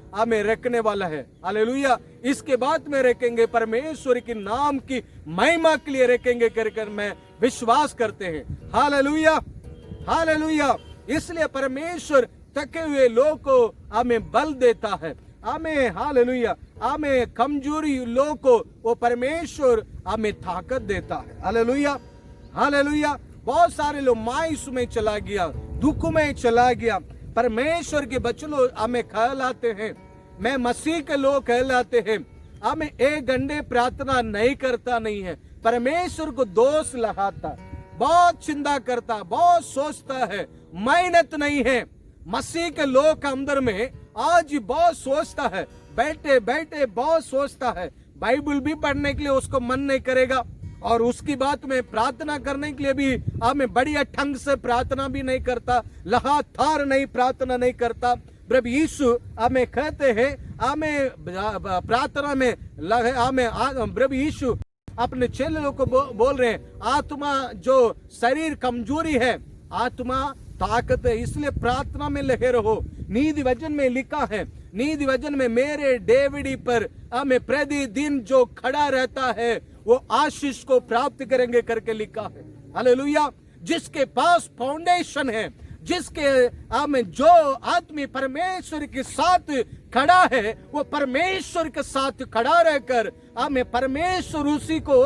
Speaker 1: रखने वाला है। हालेलुया। इसके बाद में रखेंगे परमेश्वर के नाम की महिमा के लिए रखेंगे कर मैं विश्वास करते हैं। Hallelujah, hallelujah. इसलिए परमेश्वर थके हुए लोग को बल देता है। हालेलुया। कमजोरी लोग को वो परमेश्वर ताकत देता है। Hallelujah, hallelujah. बहुत सारे लोग मायूस में चला गया, दुख में चला गया, परमेश्वर के बच्चे लोग कहलाते हैं, मैं मसीह के लोग कहलाते हैं। एक घंटे प्रार्थना नहीं करता नहीं है, परमेश्वर को दोष लगाता, बहुत चिंता करता, बहुत सोचता है, मेहनत नहीं है। मसीह के लोग के अंदर में आज बहुत सोचता है, बैठे बैठे बहुत सोचता है, बाइबल भी पढ़ने के लिए उसको मन नहीं करेगा और उसकी बात में प्रार्थना करने के लिए भी बढ़िया ढंग से प्रार्थना भी नहीं करता, लगातार नहीं प्रार्थना नहीं करता। प्रभु यीशु कहते हैं प्रार्थना में प्रभु यीशु अपने चेलों को बोल रहे हैं, आत्मा जो शरीर कमजोरी है, आत्मा ताकत है, इसलिए प्रार्थना में लगे रहो। नीति वचन में लिखा है, नीति वचन में मेरे डेविडी पर प्रतिदिन जो खड़ा रहता है वो आशीष को प्राप्त करेंगे करके लिखा है। हालेलुया। जिसके पास फाउंडेशन है, जिसके जो आदमी परमेश्वर के साथ खड़ा है वो परमेश्वर के साथ खड़ा रहकर परमेश्वर उसी को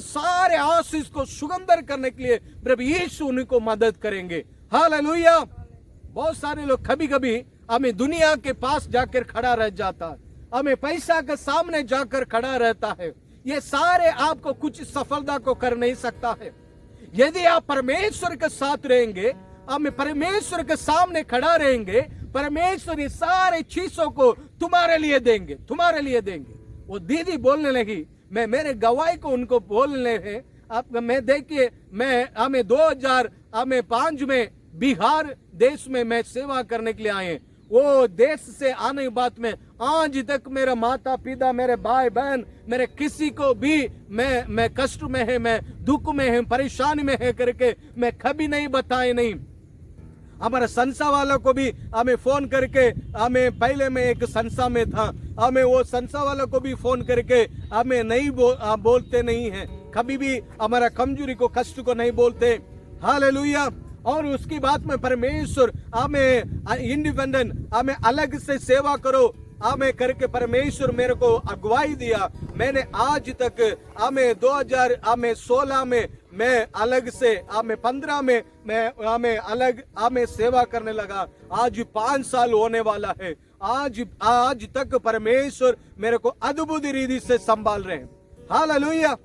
Speaker 1: सारे आशीष को सुगंधर करने के लिए प्रभु यीशु उनको मदद करेंगे। हालेलुया। बहुत सारे लोग कभी कभी दुनिया के पास जाकर खड़ा रह जाता है, पैसा के सामने जाकर खड़ा रहता है। ये सारे आपको कुछ सफलता को कर नहीं सकता है। यदि आप परमेश्वर के साथ रहेंगे, परमेश्वर के सामने खड़ा रहेंगे, परमेश्वर ये सारे चीजों को तुम्हारे लिए देंगे, तुम्हारे लिए देंगे। वो दीदी बोलने लगी, मैं मेरे गवाही को उनको बोलने हैं। मैं देखिए, मैं 2005 में बिहार देश में मैं सेवा करने के लिए आए। वो देश से आने के बाद में आज तक मेरा माता पिता, मेरे भाई बहन, मेरे किसी को भी मैं कष्ट में है, मैं दुख में है, परेशानी में है करके मैं कभी नहीं बताए नहीं। हमारा संस्था वालों को भी फोन करके पहले मैं एक संस्था में था, वो संस्था वालों को भी फोन करके नहीं बोलते नहीं है, कभी भी हमारा कमजोरी को, कष्ट को नहीं बोलते। हालेलुया। और उसकी बात में परमेश्वर हमें इंडिपेंडेंट हमें अलग से सेवा करो हमें करके परमेश्वर मेरे को अगुवाई दिया। मैंने आज तक हमें 2016 में मैं अलग से हमें 15 में मैं हमें अलग हमें सेवा करने लगा। आज 5 साल होने वाला है। आज तक परमेश्वर मेरे को अद्भुत रीति से संभाल रहे हैं। Hallelujah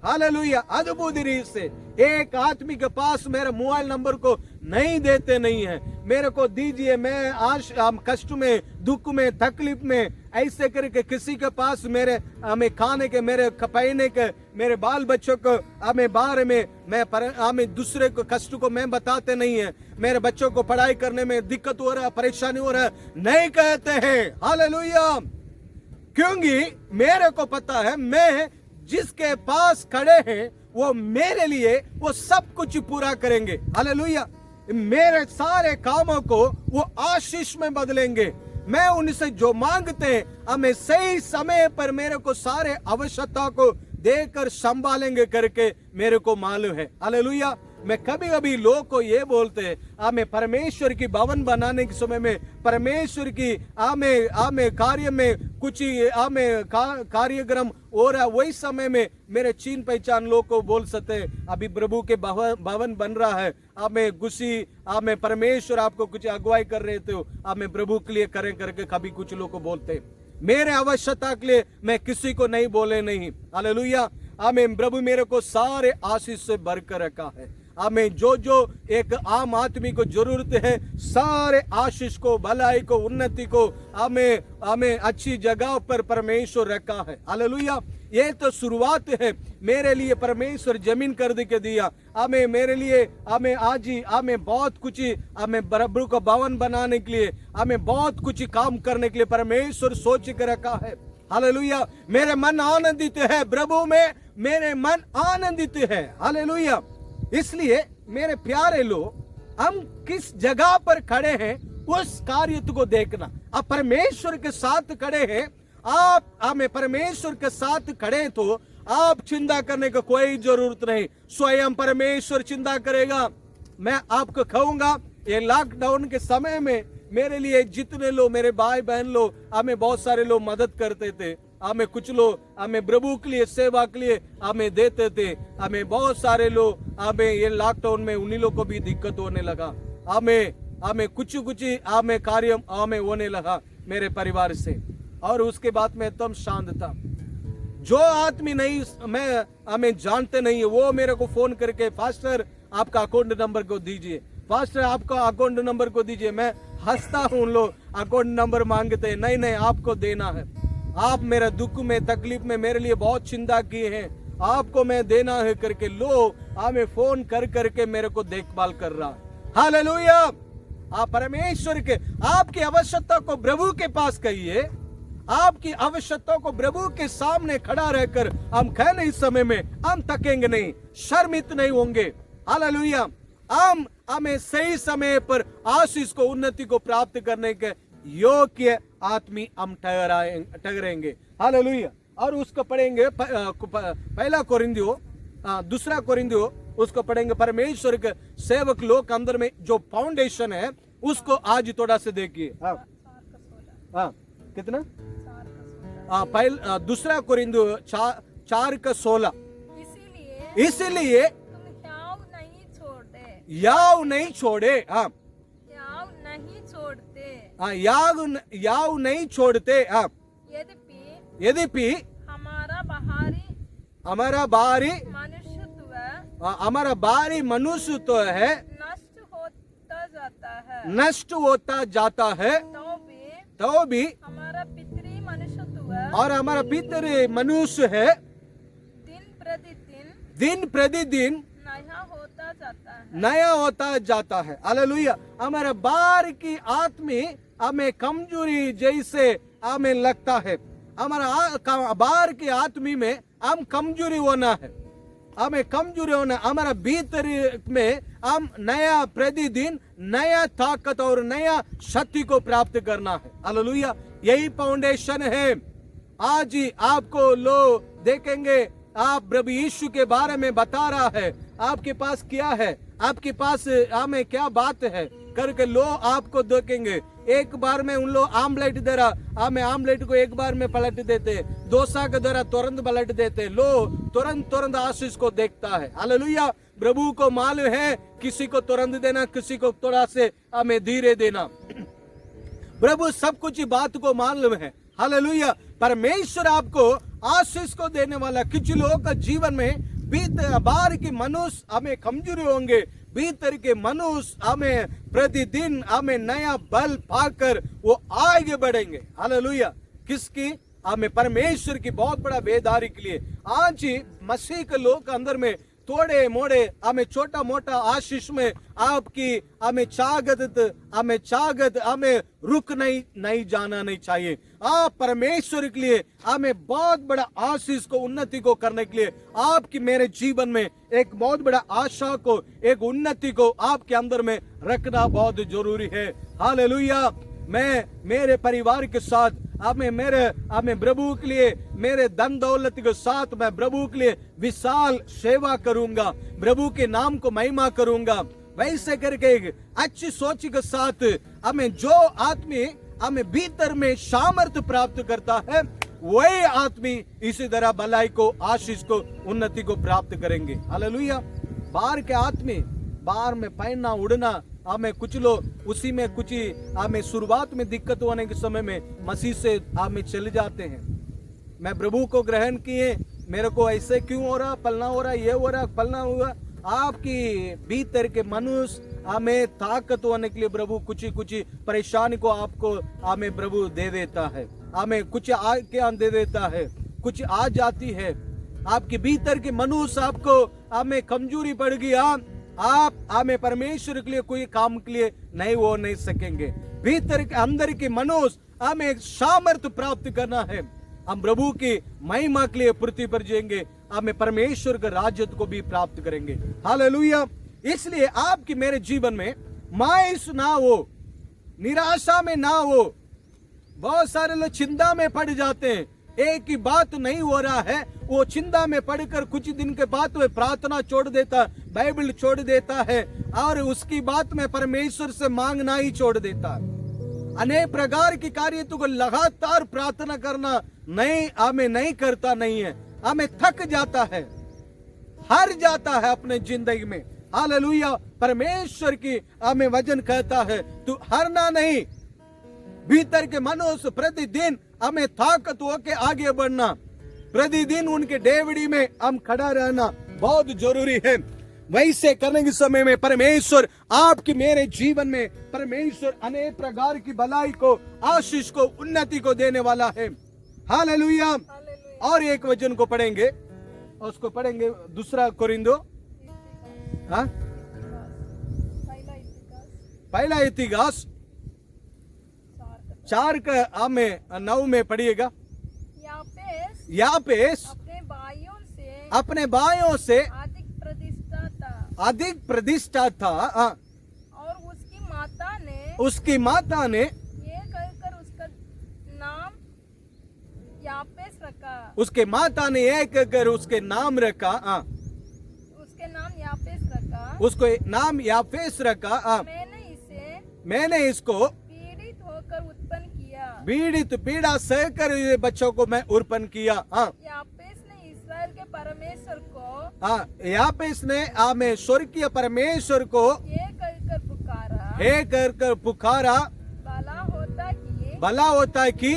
Speaker 1: hallelujah. अद्भुत रीति से एक आदमी के पास मेरा मोबाइल नंबर को नहीं देते नहीं है, मेरे को दीजिए। मैं आज कष्ट में दुख में तकलीफ में ऐसे करके किसी के पास मेरे हमें खाने के मेरे पहने के मेरे बाल बच्चों को हमें बारे में मैं हमें दूसरे को कष्ट को मैं बताते नहीं है। मेरे बच्चों को पढ़ाई करने में दिक्कत हो रहा है परेशानी हो रहा है नहीं कहते हैं। हालेलुया। क्योंकि मेरे को पता है मैं जिसके पास खड़े हैं वो मेरे लिए वो सब कुछ पूरा करेंगे। हालेलुया। मेरे सारे कामों को वो आशीष में बदलेंगे। मैं उनसे जो मांगते हैं हमें सही समय पर मेरे को सारे आवश्यकता को देकर संभालेंगे करके मेरे को मालूम है। हालेलुया। मैं कभी कभी लोग को ये बोलते हैं हमें परमेश्वर की भवन बनाने के समय में परमेश्वर की हमें कार्य में कुछ हमें कार्यक्रम हो रहा वही समय में मेरे चीन पहचान लोग को बोल सकते हैं अभी प्रभु के भवन बन रहा है हमें गुस्सी हमें परमेश्वर आपको कुछ अगुवाई कर रहे थे हमें प्रभु के लिए करें करके कभी कुछ लोग को बोलते हैं। मेरे आवश्यकता के लिए मैं किसी को नहीं बोले नहीं। हालेलुया। हमें प्रभु मेरे को सारे आशीष से भर कर रखा है। हमें जो जो एक आम आदमी को जरूरत है सारे आशीष को भलाई को उन्नति को हमें अच्छी जगह पर परमेश्वर रखा है। हालेलुया। ये तो शुरुआत है। मेरे लिए परमेश्वर जमीन कर के दिया हमें मेरे लिए हमें आज ही हमें बहुत कुछ हमें प्रभु को भवन बनाने के लिए हमें बहुत कुछ काम करने के लिए परमेश्वर सोच कर रखा है। हालेलुया। मेरे मन आनंदित है प्रभु में, मेरे मन आनंदित है। हालेलुया। इसलिए मेरे प्यारे लोग हम किस जगह पर खड़े हैं उस कार्य को देखना। आप परमेश्वर के साथ खड़े हैं, आप हमें परमेश्वर के साथ खड़े तो आप चिंता करने का कोई जरूरत नहीं, स्वयं परमेश्वर चिंता करेगा। मैं आपको कहूंगा ये लॉकडाउन के समय में मेरे लिए जितने लोग मेरे भाई बहन लोग हमें बहुत सारे लोग मदद करते थे, हमें कुछ लोग हमें प्रभु के लिए सेवा के लिए हमें देते थे, हमें बहुत सारे लोग हमें ये लॉकडाउन में उन्हीं लोग को भी दिक्कत होने लगा, हमें कुछ हमें कार्य हमें होने लगा मेरे परिवार से। और उसके बाद में एकदम शांत था। जो आदमी नहीं मैं हमें जानते नहीं है वो मेरे को फोन करके पास्टर आपका अकाउंट नंबर को दीजिए, पास्टर आपका अकाउंट नंबर को दीजिए। मैं हंसता हूँ, उन लोग अकाउंट नंबर मांगते हैं, नहीं आपको देना है। आप मेरा दुख में तकलीफ में मेरे लिए बहुत चिंता किए हैं, आपको मैं देना है करके लोग हमें फोन कर करके मेरे को देखभाल कर रहा। हालेलुया। आप परमेश्वर के आपकी आवश्यकता को प्रभु के पास कहिए, आपकी आवश्यकता को प्रभु के सामने खड़ा रहकर हम कहने इस समय में हम थकेंगे नहीं, शर्मित नहीं होंगे। हालेलुया। हम हमें सही समय पर आशीष को उन्नति को प्राप्त करने के योग्य आत्मी हम ठहरेंगे। हालेलुया। और उसको पढ़ेंगे पहला कोरिन्थियो दूसरा कोरिन्थियो उसको पढ़ेंगे। परमेश्वर के सेवक लोग के अंदर में जो फाउंडेशन है उसको आज थोड़ा से देखिए। कितना दूसरा कोरिन्थियो 4:16। इसीलिए याव नहीं छोड़े। याव नहीं छोड़ते। यद्यपि हमारा बाहरी मनुष्यत्व है नष्ट होता जाता है तो भी और हमारा पितरी मनुष्य है दिन प्रतिदिन नया होता जाता है। हालेलुया। हमारा बाहर की आत्मी हमें कमजोरी जैसे हमें लगता है, हमारा बाहर की आत्मी में हम कमजोरी होना है, हमें कमजोरी होना, हमारा भीतर में हम नया प्रतिदिन नया ताकत और नया शक्ति को प्राप्त करना है। हालेलुया। यही फाउंडेशन है। आज ही आपको लोग देखेंगे आप प्रभु यीशु के बारे में बता रहा है, आपके पास क्या है, आपके पास हमें क्या बात है करके लो आपको देखेंगे। एक बार में उन लोग आमलेट दे रहा, हमें आमलेट को एक बार में पलट देते, डोसा के द्वारा तुरंत पलट देते, लो तुरंत तुरंत आशीष को देखता है। हालेलुया। प्रभु को मालूम है किसी को तुरंत देना, किसी को थोड़ा से हमें धीरे देना। प्रभु सब कुछ बात को मालूम है। हालेलुया। परमेश्वर आपको आशीष को देने वाला। कुछ लोगों का जीवन में बाहर के मनुष्य हमें कमजोरी होंगे, भीतर के मनुष्य हमें प्रतिदिन हमें नया बल पाकर वो आगे बढ़ेंगे। हालेलुया। किसकी? हमें परमेश्वर की बहुत बड़ा बेदारी के लिए। आज ही मसीह के लोग अंदर में थोड़े मोड़े हमें छोटा मोटा आशीष में आपकी हमें चागत हमें रुक नहीं जाना नहीं चाहिए। आप परमेश्वर के लिए हमें बहुत बड़ा आशीष को उन्नति को करने के लिए आपकी मेरे जीवन में एक बहुत बड़ा आशा को एक उन्नति को आपके अंदर में रखना बहुत जरूरी है। हालेलुया। मैं मेरे परिवार के साथ हमें प्रभु के लिए मेरे धन दौलत के साथ मैं प्रभु के लिए विशाल सेवा करूंगा, प्रभु के नाम को महिमा करूंगा। वैसे करके एक अच्छी सोच के साथ हमें जो आदमी हमें भीतर में सामर्थ्य प्राप्त करता है वही आदमी इसी तरह भलाई को आशीष को उन्नति को प्राप्त करेंगे। हालेलुया। बाहर के आदमी बाहर में पहनना उड़ना हमें कुछ लोग उसी में कुछ हमें शुरुआत में दिक्कत होने के समय में मसीह से हमें चले जाते हैं। मैं प्रभु को ग्रहण किए, मेरे को ऐसे क्यों हो रहा, पलना हो रहा, ये हो रहा, पलना हुआ। आपकी भीतर के मनुष्य हमें ताकत होने के लिए प्रभु कुछ परेशानी को आपको हमें प्रभु दे देता है, हमें कुछ आके दे देता है, कुछ आ जाती है। आपके भीतर के मनुष्य आपको हमें कमजोरी पड़ गया, आप हमें परमेश्वर के लिए कोई काम के लिए नहीं सकेंगे। भीतर के अंदर के मनुष्य हमें एक सामर्थ्य प्राप्त करना है, हम प्रभु की महिमा के लिए पृथ्वी पर जाएंगे, हमें परमेश्वर के राज्य को भी प्राप्त करेंगे। हालेलुया। इसलिए आपकी मेरे जीवन में मायूस ना हो, निराशा में ना हो। बहुत सारे लोग चिंता में पड़ जाते हैं, एक ही बात नहीं हो रहा है, वो चिंता में पड़कर कुछ दिन के बाद वो प्रार्थना छोड़ देता, बाइबल छोड़ देता है और उसकी बात में परमेश्वर से मांगना ही छोड़ देता। अनेक प्रकार की कार्य को लगातार प्रार्थना करना हमें नहीं करता नहीं है, हमें थक जाता है, हार जाता है अपने जिंदगी में। हालेलुया। परमेश्वर की हमें वचन कहता है तू हारना नहीं। भीतर के मनुष्य प्रतिदिन हमें ताकत होके आगे बढ़ना, प्रतिदिन उनके डेवड़ी में हम खड़ा रहना बहुत जरूरी है। वैसे करने के समय में परमेश्वर आपके मेरे जीवन में परमेश्वर अनेक प्रकार की भलाई को आशीष को उन्नति को देने वाला है। हालेलुया। और एक वचन को पढ़ेंगे, उसको पढ़ेंगे दूसरा कोरिंथो पहला इतिहास 4 का हमें 9 में पढ़िएगा। यापेस अपने भाइयों से अधिक प्रतिष्ठा था
Speaker 2: और उसकी माता ने ये कहकर उसका नाम यापेस रखा।
Speaker 1: उसके माता ने ये कहकर उसके नाम रखा,
Speaker 2: उसके नाम यापेस रखा,
Speaker 1: उसको नाम यापेस रखा। मैंने इसको
Speaker 2: पीड़ित होकर उत्पन्न किया,
Speaker 1: पीड़ा सहकर ये बच्चों को मैं उत्पन्न किया।
Speaker 2: यापेस ने इस्राएल के परमेश्वर को
Speaker 1: यापेस ने हमें स्वर्गीय परमेश्वर को
Speaker 2: ये
Speaker 1: कहकर पुकारा, भला होता कि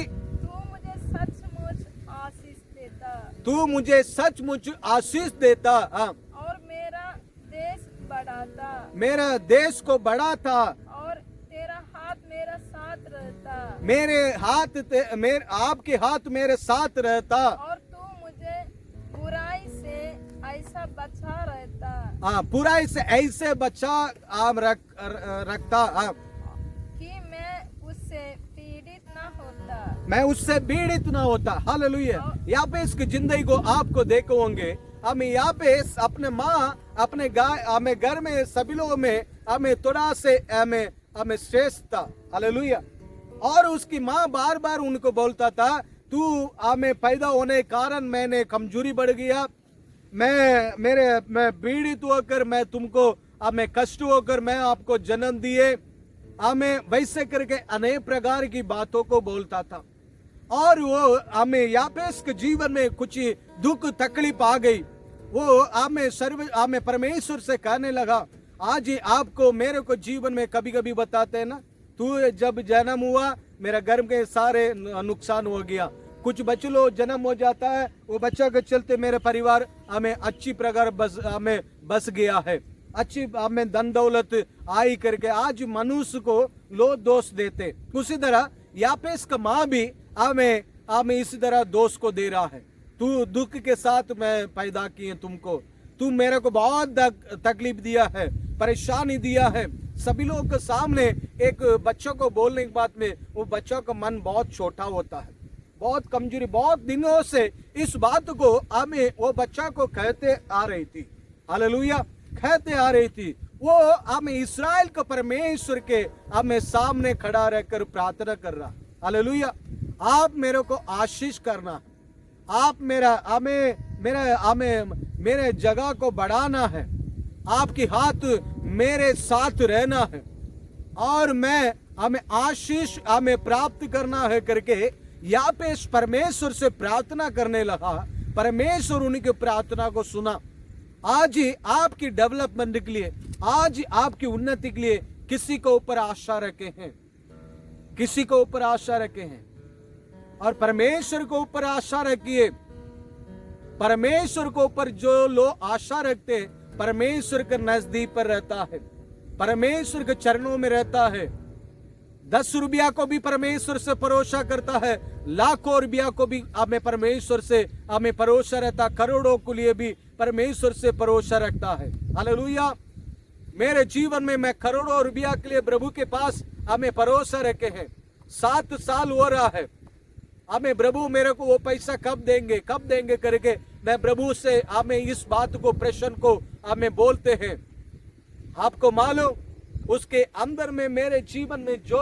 Speaker 1: तू मुझे सचमुच आशीष देता
Speaker 2: और मेरा देश बढ़ाता,
Speaker 1: मेरा देश को बढ़ाता
Speaker 2: और तेरा हाथ मेरा साथ रहता,
Speaker 1: आपके हाथ मेरे साथ रहता,
Speaker 2: और तू मुझे बुराई से ऐसा बचा रहता।
Speaker 1: बुराई से ऐसे बचा रखता
Speaker 2: कि
Speaker 1: मैं उससे पीड़ित ना होता। हालेलुया। यापेस की जिंदगी को आपको देखो होंगे, हमें यापेस अपने माँ अपने हमें घर में सभी लोगों में हमें थोड़ा से हमें श्रेष्ठ था। हालेलुया। और उसकी माँ बार बार उनको बोलता था तू हमें पैदा होने के कारण मैंने कमजोरी बढ़ गया, मैं पीड़ित होकर मैं तुमको हमें कष्ट होकर मैं आपको जन्म दिए, हमें वैसे करके अनेक प्रकार की बातों को बोलता था। और वो हमें यापेस के जीवन में कुछ दुख तकलीफ आ गई। वो हमें परमेश्वर से कहने लगा, आज ही आपको मेरे को जीवन में कभी कभी बताते हैं ना, तू जब जन्म हुआ मेरा घर के सारे नुकसान हो गया, कुछ बच्चों जन्म हो जाता है, वो बच्चा के चलते मेरे परिवार हमें अच्छी प्रकार बस गया है, अच्छी हमें धन दौलत आई करके आज मनुष्य को लोग दोष देते। उसी तरह यापेस का माँ भी हमें इसी तरह दोष को दे रहा है। तू दुख के साथ मैं पैदा किए तुमको, तू मेरे को बहुत तकलीफ दिया है, परेशानी दिया है। सभी लोगों के सामने एक बच्चों को बोलने के बाद में वो बच्चों का मन बहुत छोटा होता है, बहुत कमजोरी, बहुत दिनों से इस बात को हमें वो बच्चा को कहते आ रही थी। हालेलुया, कहते आ रही थी। वो हमें इस्राएल का परमेश्वर के हमें सामने खड़ा रहकर प्रार्थना कर रहा। हालेलुया, आप मेरे को आशीष करना, आप मेरे जगह को बढ़ाना है, आपकी हाथ मेरे साथ रहना है और हमें आशीष प्राप्त करना है करके यापेस परमेश्वर से प्रार्थना करने लगा। परमेश्वर उनकी प्रार्थना को सुना। आज ही आपकी डेवलपमेंट के लिए, आज आपकी उन्नति के लिए किसी को ऊपर आशा रखे हैं, किसी को ऊपर आशा रखे हैं और परमेश्वर को ऊपर आशा रखिए। परमेश्वर को ऊपर जो लोग आशा रखते हैं, परमेश्वर के नजदीक पर रहता है, परमेश्वर के चरणों में रहता है। 10 रुपया को भी परमेश्वर से भरोसा करता है, लाखों रुपया को भी हमें परमेश्वर से भरोसा रहता, करोड़ों के लिए भी परमेश्वर से भरोसा रखता है। हालेलुया, मेरे जीवन में मैं करोड़ों रुपया के लिए प्रभु के पास भरोसा रखे हैं। 7 साल हो रहा है, प्रभु मेरे को वो पैसा कब देंगे करके मैं प्रभु से इस बात को, प्रश्न को बोलते हैं। आपको मालूम उसके अंदर में मेरे जीवन में जो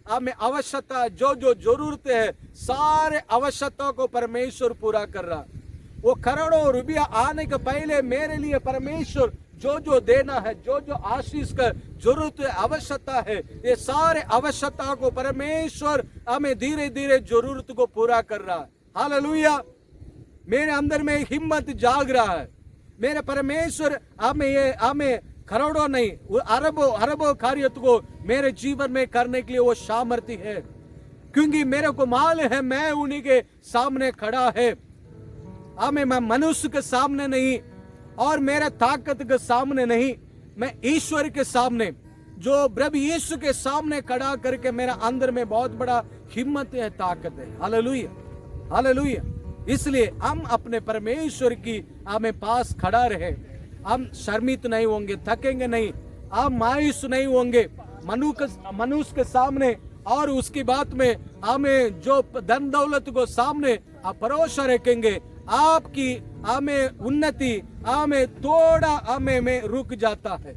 Speaker 1: आवश्यकता, जो जरूरत है, सारे आवश्यकता को परमेश्वर पूरा कर रहा। वो करोड़ों रुपया आने के पहले मेरे लिए परमेश्वर जो देना है, जो आशीष का जरूरत है, आवश्यकता है, ये सारे आवश्यकता को परमेश्वर धीरे धीरे जरूरत को पूरा कर रहा है। हालेलुया, मेरे अंदर में हिम्मत जाग रहा है। मेरे परमेश्वर हमें करोड़ों नहीं, अरबों कार्य को मेरे जीवन में करने के लिए वो सामर्थ्य है, क्योंकि मेरे को मालूम है मैं उन्हीं के सामने खड़ा है। मैं मनुष्य के सामने नहीं और मेरे ताकत के सामने नहीं, मैं ईश्वर के सामने, जो प्रभु यीशु के सामने खड़ा करके मेरा अंदर में बहुत बड़ा हिम्मत है, ताकत है। Hallelujah, hallelujah. इसलिए हम अपने परमेश्वर की पास खड़ा रहे, हम शर्मित नहीं होंगे, थकेंगे नहीं, हम मायूस नहीं होंगे मनुष्य के सामने। और उसकी बात में हमें जो धन दौलत को सामने भरोसा रखेंगे, आपकी उन्नति थोड़ा में रुक जाता है।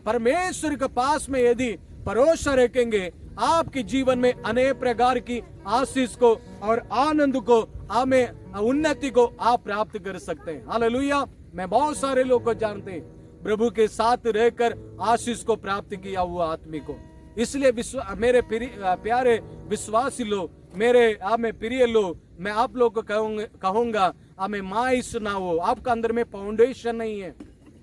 Speaker 1: परमेश्वर के पास में यदि भरोसा रखेंगे, आपके जीवन में अनेक प्रकार की आशीष को और आनंद को, उन्नति को आप प्राप्त कर सकते हैं। हालेलुया, मैं बहुत सारे लोग को जानते हैं प्रभु के साथ रहकर आशीष को प्राप्त किया हुआ आदमी को। इसलिए मेरे प्यारे विश्वासी लोग, मेरे प्रिय लोग, मैं आप लोग को कहूंगा मायूस ना हो। आपका अंदर में फाउंडेशन नहीं है,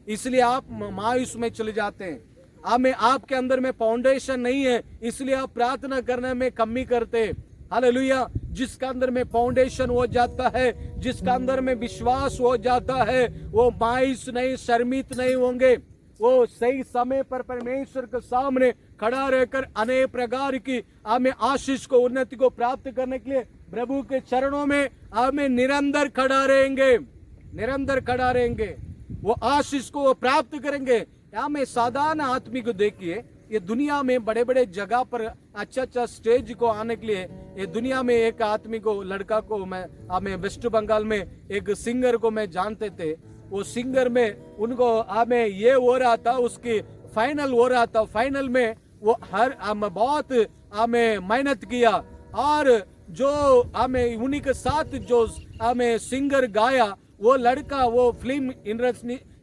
Speaker 1: इसलिए आप मायूस में चले जाते हैं। आपके अंदर में फाउंडेशन नहीं है, इसलिए आप प्रार्थना करने में कमी करते हैं। हालेलुया, जिसका अंदर में फाउंडेशन हो जाता है, जिसका अंदर में विश्वास हो जाता है, वो मायूस नहीं, शर्मित नहीं होंगे। वो सही समय पर परमेश्वर के सामने खड़ा रहकर अनेक प्रकार की आशीष को, उन्नति को प्राप्त करने के लिए प्रभु के चरणों में निरंतर खड़ा रहेंगे, निरंतर खड़ा रहेंगे। वो आशीष को वो प्राप्त करेंगे। साधारण आदमी को देखिए, ये दुनिया में बड़े बड़े जगह पर अच्छा स्टेज को आने के लिए, ये दुनिया में एक आदमी को, लड़का को मैं वेस्ट बंगाल में एक सिंगर को मैं जानते थे। वो सिंगर में उनको ये हो रहा था, उसकी फाइनल हो रहा था। फाइनल में वो बहुत मेहनत किया और जो उन्हीं के साथ जो सिंगर गाया, वो लड़का वो फिल्म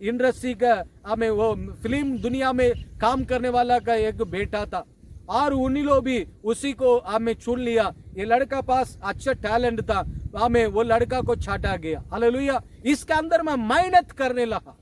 Speaker 1: इंडस्ट्री का हमें वो फिल्म दुनिया में काम करने वाला का एक बेटा था और उन्हीं लोग भी उसी को हमें चुन लिया। ये लड़का पास अच्छा टैलेंट था, हमें वो लड़का को छाटा गया। हालेलुया। इसके अंदर मैं मेहनत करने लगा।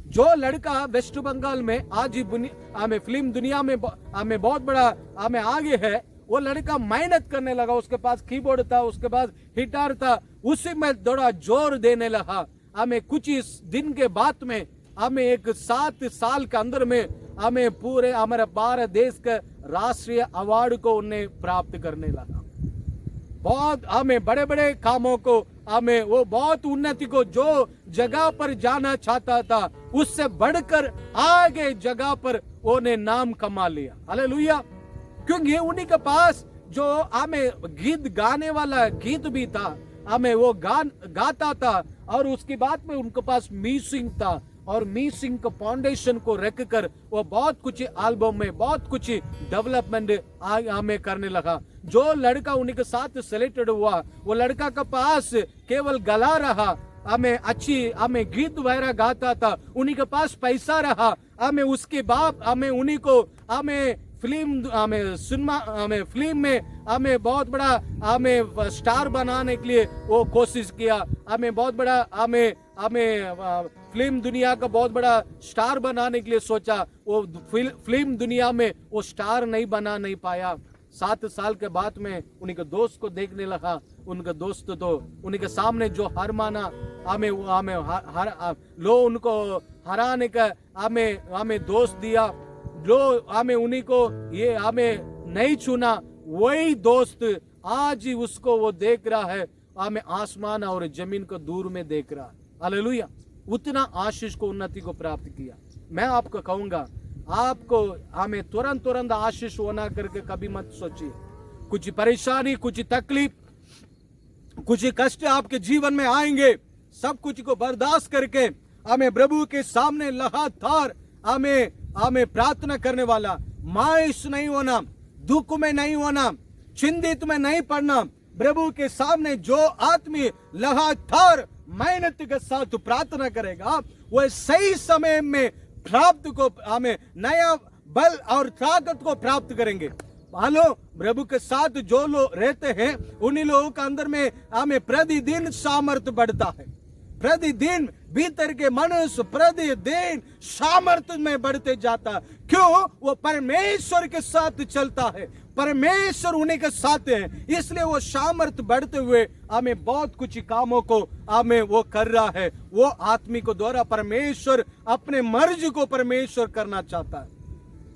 Speaker 1: जो लड़का वेस्ट बंगाल में आज ही हमें फिल्म दुनिया में हमें बहुत बड़ा हमें आगे है, वो लड़का मेहनत करने लगा। उसके पास कीबोर्ड था, उसके पास गिटार था, उसी में थोड़ा जोर देने लगा। हमें कुछ ही दिन के बाद में हमें एक 7 साल के अंदर में हमें पूरे हमारे भारत देश का राष्ट्रीय अवार्ड को उन्हें प्राप्त करने लगा। बहुत हमें बड़े बड़े कामों को हमें वो बहुत उन्नति को जो जगह पर जाना चाहता था उससे बढ़कर आगे जगह पर उन्हें नाम कमा लिया। हालेलुया। क्योंकि उन्हीं के पास जो हमें गीत गाने वाला गीत भी था, हमें वो गाता था और उसके बाद में उनके पास म्यूजिक था और म्यूजिक का फाउंडेशन को रख कर वो बहुत कुछ एल्बम में बहुत कुछ डेवलपमेंट हमें करने लगा। जो लड़का उन्हीं के साथ सिलेक्टेड हुआ वो लड़का के पास केवल गला रहा, हमें अच्छी हमें गीत वगैरह गाता था, उन्हीं के पास पैसा रहा, हमें उसके बाद हमें उन्हीं को हमें फिल्म हमें सिनेमा हमें फिल्म में हमें बहुत बड़ा हमें स्टार बनाने के लिए वो कोशिश किया। हमें बहुत बड़ा हमें फिल्म दुनिया का बहुत बड़ा स्टार बनाने के लिए सोचा। वो फिल्म दुनिया में वो स्टार नहीं बना नहीं पाया। 7 साल के बाद में उन्हीं के दोस्त को देखने लगा। उनका दोस्त तो उन्हीं के सामने जो हार माना, हमें लो उनको हराने का हमें दोस्त दिया। जो हमें उन्हीं को ये हमें नहीं चुना, वही दोस्त आज ही उसको वो देख रहा है, हमें आसमान और जमीन को दूर में देख रहा है। हालेलुया। उतना आशीष को उन्नति को प्राप्त किया। मैं आपको कहूंगा आपको हमें तुरंत आशीष होना करके कभी मत सोचिए। कुछ परेशानी, कुछ तकलीफ, कुछ कष्ट आपके जीवन में आएंगे, सब कुछ को बर्दाश्त करके हमें प्रभु के सामने लगातार हमें प्रार्थना करने वाला, मायूस नहीं होना, दुख में नहीं होना, चिंतित में नहीं पड़ना। प्रभु के सामने जो आदमी लगातार मेहनत के साथ प्रार्थना करेगा वह सही समय में प्राप्त को हमें नया बल और ताकत को प्राप्त करेंगे। हालो, प्रभु के साथ जो लोग रहते हैं उन्हीं लोगों के अंदर में हमें प्रतिदिन सामर्थ्य बढ़ता है। प्रतिदिन भीतर के मनुष्य प्रतिदिन सामर्थ्य में बढ़ते जाता है। क्यों? वो परमेश्वर के साथ चलता है, परमेश्वर उन्हीं के साथ है, इसलिए वो सामर्थ्य बढ़ते हुए हमें बहुत कुछ कामों को हमें वो कर रहा है। वो आत्मिक द्वारा परमेश्वर अपने मर्जी को परमेश्वर करना चाहता है।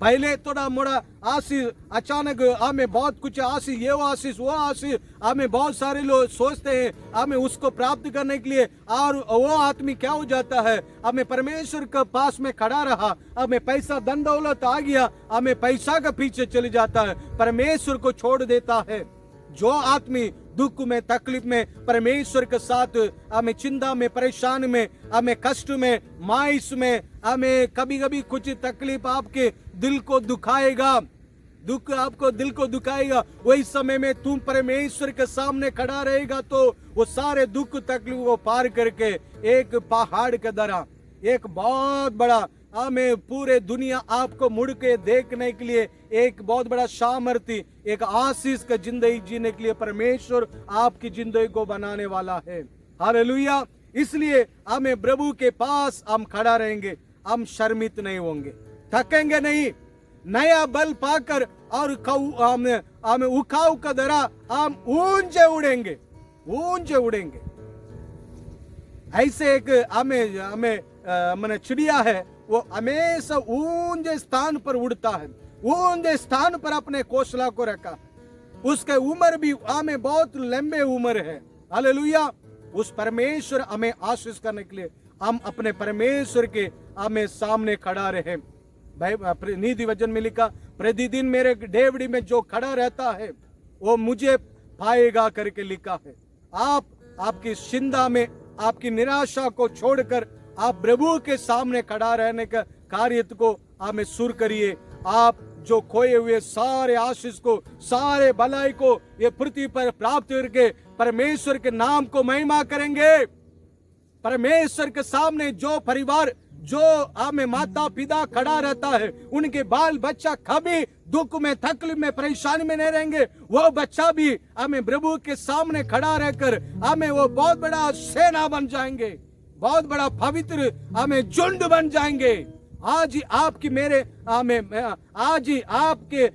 Speaker 1: पहले थोड़ा मोड़ा आशीष, अचानक हमें बहुत कुछ आशीष, ये वो आशीष वो आशीष, हमें बहुत सारे लोग सोचते हैं हमें उसको प्राप्त करने के लिए, और वो आदमी क्या हो जाता है, हमें परमेश्वर के पास में खड़ा रहा, हमें पैसा धन दौलत आ गया, हमें पैसा के पीछे चले जाता है, परमेश्वर को छोड़ देता है। जो आदमी दुख में तकलीफ में परमेश्वर के साथ, हमें चिंता में परेशान में हमें कष्ट में मायूस में हमें कभी कभी कुछ तकलीफ आपके दिल को दुखाएगा, दुख आपको दिल को दुखाएगा, वही समय में तुम परमेश्वर के सामने खड़ा रहेगा तो वो सारे दुख तकलीफ को पार करके एक पहाड़ के तरह एक बहुत बड़ा हमें पूरे दुनिया आपको मुड़ के देखने के लिए एक बहुत बड़ा सामर्थ्य, एक आशीष का जिंदगी जीने के लिए परमेश्वर आपकी जिंदगी को बनाने वाला है। हालेलुया। इसलिए हमें प्रभु के पास हम खड़ा रहेंगे, हम शर्मित नहीं होंगे, थकेंगे नहीं, नया बल पाकर और हमें उखाव का दरा हम ऊंचे उड़ेंगे, ऊंचे उड़ेंगे। ऐसे एक हमें चिड़िया है, वो हमेशा ऊंचे स्थान पर उड़ता है, ऊंचे स्थान पर अपने घोंसला को रखा, उसके उम्र भी हमें बहुत लंबे उम्र है। हालेलुया। उस परमेश्वर हमें आशीष करने के लिए हम अपने परमेश्वर के हमें सामने खड़ा रहे। भाई नीति वचन में लिखा, प्रतिदिन मेरे डेवड़ी में जो खड़ा रहता है वो मुझे पाएगा करके लिखा है। आप आपकी चिंता में आपकी निराशा को छोड़कर आप प्रभु के सामने खड़ा रहने का कार्य को हमें शुरू करिए। आप जो खोए हुए सारे आशीष को, सारे भलाई को ये पृथ्वी पर प्राप्त करके परमेश्वर के नाम को महिमा करेंगे। परमेश्वर के सामने जो परिवार जो आमे माता पिता खड़ा रहता है, उनके बाल बच्चा कभी दुख में, तकलीफ में, परेशानी में नहीं रहेंगे। वो बच्चा भी हमें प्रभु के सामने खड़ा रहकर हमें वो बहुत बड़ा सेना बन जाएंगे, बहुत बड़ा पवित्र हमें झुंड बन जाएंगे। आज ही आपकी मेरे आज ही आपके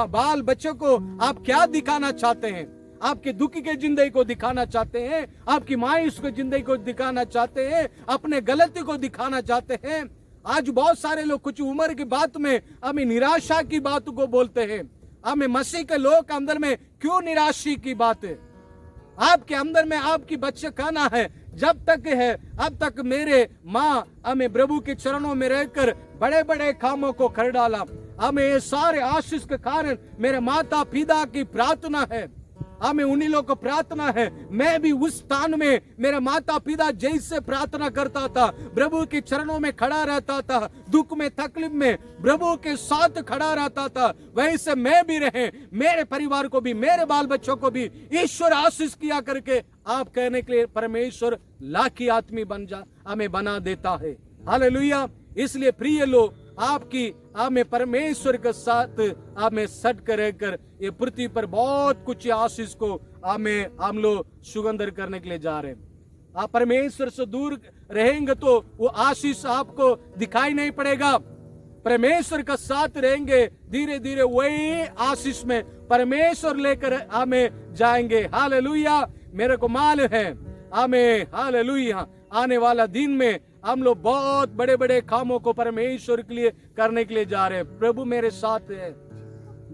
Speaker 1: बाल बच्चों को आप क्या दिखाना चाहते हैं? आपके दुखी के जिंदगी को दिखाना चाहते हैं? आपकी मायूस के जिंदगी को दिखाना चाहते हैं? अपने गलती को दिखाना चाहते हैं? आज बहुत सारे लोग कुछ उम्र की बात में हमें निराशा की बात को बोलते हैं। हमें मसीह के लोग के अंदर में क्यों निराशा की बात है? आपके अंदर में आपकी बच्चे कहना है, जब तक है अब तक मेरे माँ हमें प्रभु के चरणों में रहकर बड़े बड़े कामों को कर डाला। हमें ये सारे आशीष के कारण मेरे माता पिता की प्रार्थना है, हमें उन्हीं लोगों को प्रार्थना है। मैं भी उस स्थान में मेरे माता पिता जैसे प्रार्थना करता था, प्रभु के चरणों में खड़ा रहता था, दुख में तकलीफ में प्रभु के साथ खड़ा रहता था, वैसे मैं भी रहे, मेरे परिवार को भी, मेरे बाल बच्चों को भी ईश्वर आशीष किया करके आप कहने के लिए परमेश्वर लाखी आदमी हमें बना देता है। हालेलुया। इसलिए प्रिय लोग, आपकी हमें परमेश्वर के साथ हमें सट कर ये पृथ्वी पर बहुत कुछ आशीष को हम लोग सुगंधर करने के लिए जा रहे हैं। आप परमेश्वर से दूर रहेंगे तो वो आशीष आपको दिखाई नहीं पड़ेगा। परमेश्वर का साथ रहेंगे, धीरे धीरे वही आशीष में परमेश्वर लेकर हमें जाएंगे। हालेलुया। मेरे को मालूम है हमें, हालेलुया, आने वाला दिन में हम लोग बहुत बड़े बड़े कामों को परमेश्वर के लिए करने के लिए जा रहे हैं। प्रभु मेरे साथ है,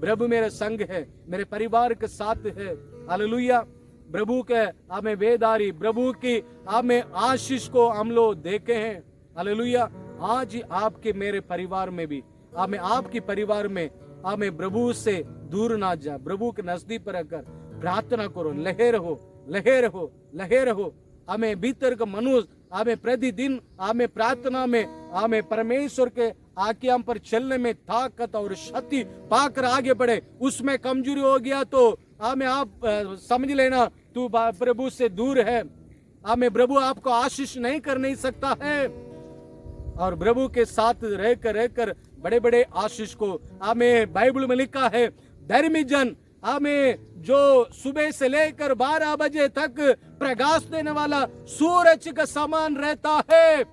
Speaker 1: प्रभु मेरे संग है, मेरे परिवार के साथ है। हालेलुया। प्रभु के हमें वेदारी, प्रभु की हमें आशीष को हम लोग देखे हैं। हालेलुया। आज ही आपके मेरे परिवार में भी हमें, आपकी परिवार में हमें प्रभु से दूर ना जाए, प्रभु के नजदीक पर रहकर प्रार्थना करो, लहे रहो, लहे रहो, लहे रहो। हमें भीतर का मनुष्य हमें प्रतिदिन हमें प्रार्थना में हमें परमेश्वर के आज्ञा पर चलने में ताकत और शक्ति पाकर आगे बढ़े। उसमें कमजोरी हो गया तो हमें आप समझ लेना तू प्रभु से दूर है। हमें प्रभु आपको आशीष नहीं कर नहीं सकता है। और प्रभु के साथ रहकर बड़े बड़े आशीष को हमें बाइबल में लिखा है, धर्मी जन हमें जो सुबह से लेकर 12 बजे तक प्रकाश देने वाला सूरज का समान रहता है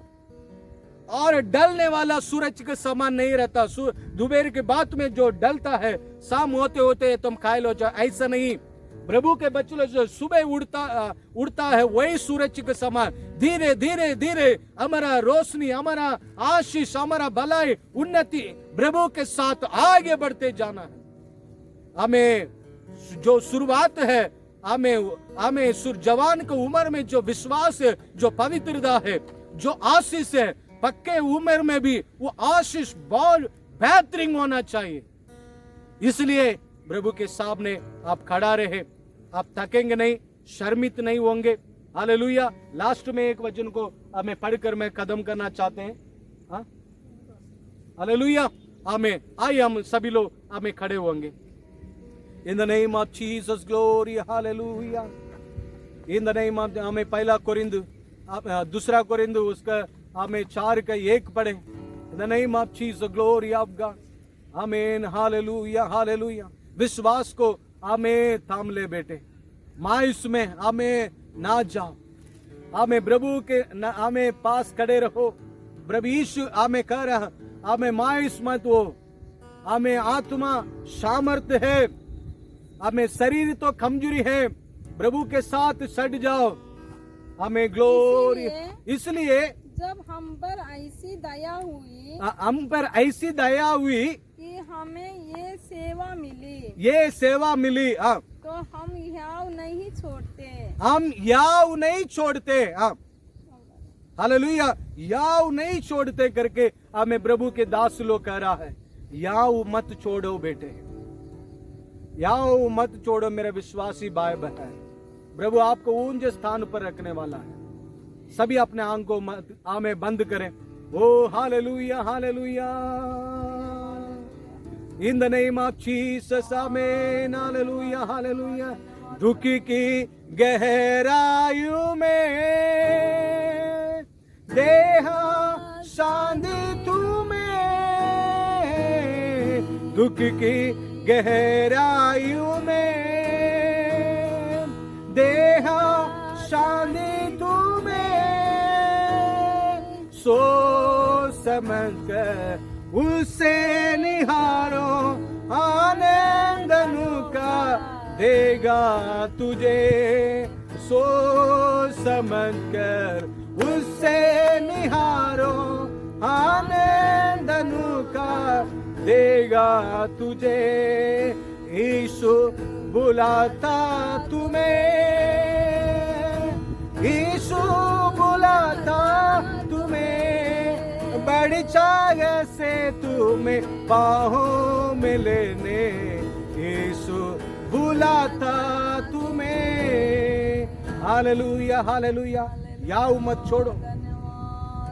Speaker 1: और ढलने वाला सूरज के समान नहीं रहता। दोपहर के बाद में जो ढलता है, शाम होते होते तुम घायल हो जाओ, ऐसा नहीं। प्रभु के बच्चों जो सुबह उड़ता है वही सूरज के समान धीरे धीरे धीरे हमारा रोशनी, हमारा आशीष, हमारा भलाई, उन्नति प्रभु के साथ आगे बढ़ते जाना है। हमें जो शुरुआत है, हमें जवान की उम्र में जो विश्वास है, जो पवित्रता है, जो आशीष है, पक्के उम्र में भी वो आशीष बहुत बेहतरीन होना चाहिए। इसलिए प्रभु के सामने आप खड़ा रहे, आप थकेंगे नहीं, शर्मित नहीं होंगे। हालेलुया। लास्ट में एक वचन को हमें पढ़कर मैं कदम करना चाहते हैं। हालेलुया। हमें आइए हम सभी लोग हमें खड़े होंगे। In the name of Jesus, glory, hallelujah. In the name of, हमें पहला कोरिंथ, दूसरा कोरिंथ उसका हमें 4:1 पढ़े। In the name of Jesus, glory of God. आमीन, hallelujah, hallelujah. विश्वास को हमें थाम ले बेटे, मायूस में हमें ना जाओ, हमें प्रभु के हमें पास खड़े रहो। प्रभु यीशु हमें कह रहा, हमें मायूस मत हो, हमें आत्मा सामर्थ्य है, हमें शरीर तो कमजोरी है, प्रभु के साथ सट जाओ। हमें ग्लोरी। इसलिए
Speaker 2: जब हम पर ऐसी दया हुई,
Speaker 1: हम पर ऐसी दया हुई
Speaker 2: कि हमें ये सेवा मिली, तो हम याव नहीं छोड़ते,
Speaker 1: हम याव नहीं छोड़ते। हालेलुया। याव नहीं छोड़ते करके हमें प्रभु के दास लोग कह रहा है, याव मत छोड़ो बेटे, याव मत छोड़ो मेरे विश्वासी भाई बहन। प्रभु आपको ऊंचे स्थान पर रखने वाला है। सभी अपने आंख को हमें बंद करें। ओ hallelujah, hallelujah. In the name of Jesus, आमीन, हालेलुया, हालेलुया। दुख की गहराइयों में देह शांति तुम्हें, दुख की गहराइयों में देहा शांति तुम्हें, सोच समझ कर उसे निहारो, आनंद का देगा तुझे, सोच समझ कर उससे निहारो, आनंद का देगा तुझे। यीशु बुलाता तुम्हें, यीशु बुलाता तुम्हें, बड़ी चाह से तुम्हें बाहों में लेने, यीशु बुलाता तुम्हें। Hallelujah hallelujah. याऊ मत छोड़ो,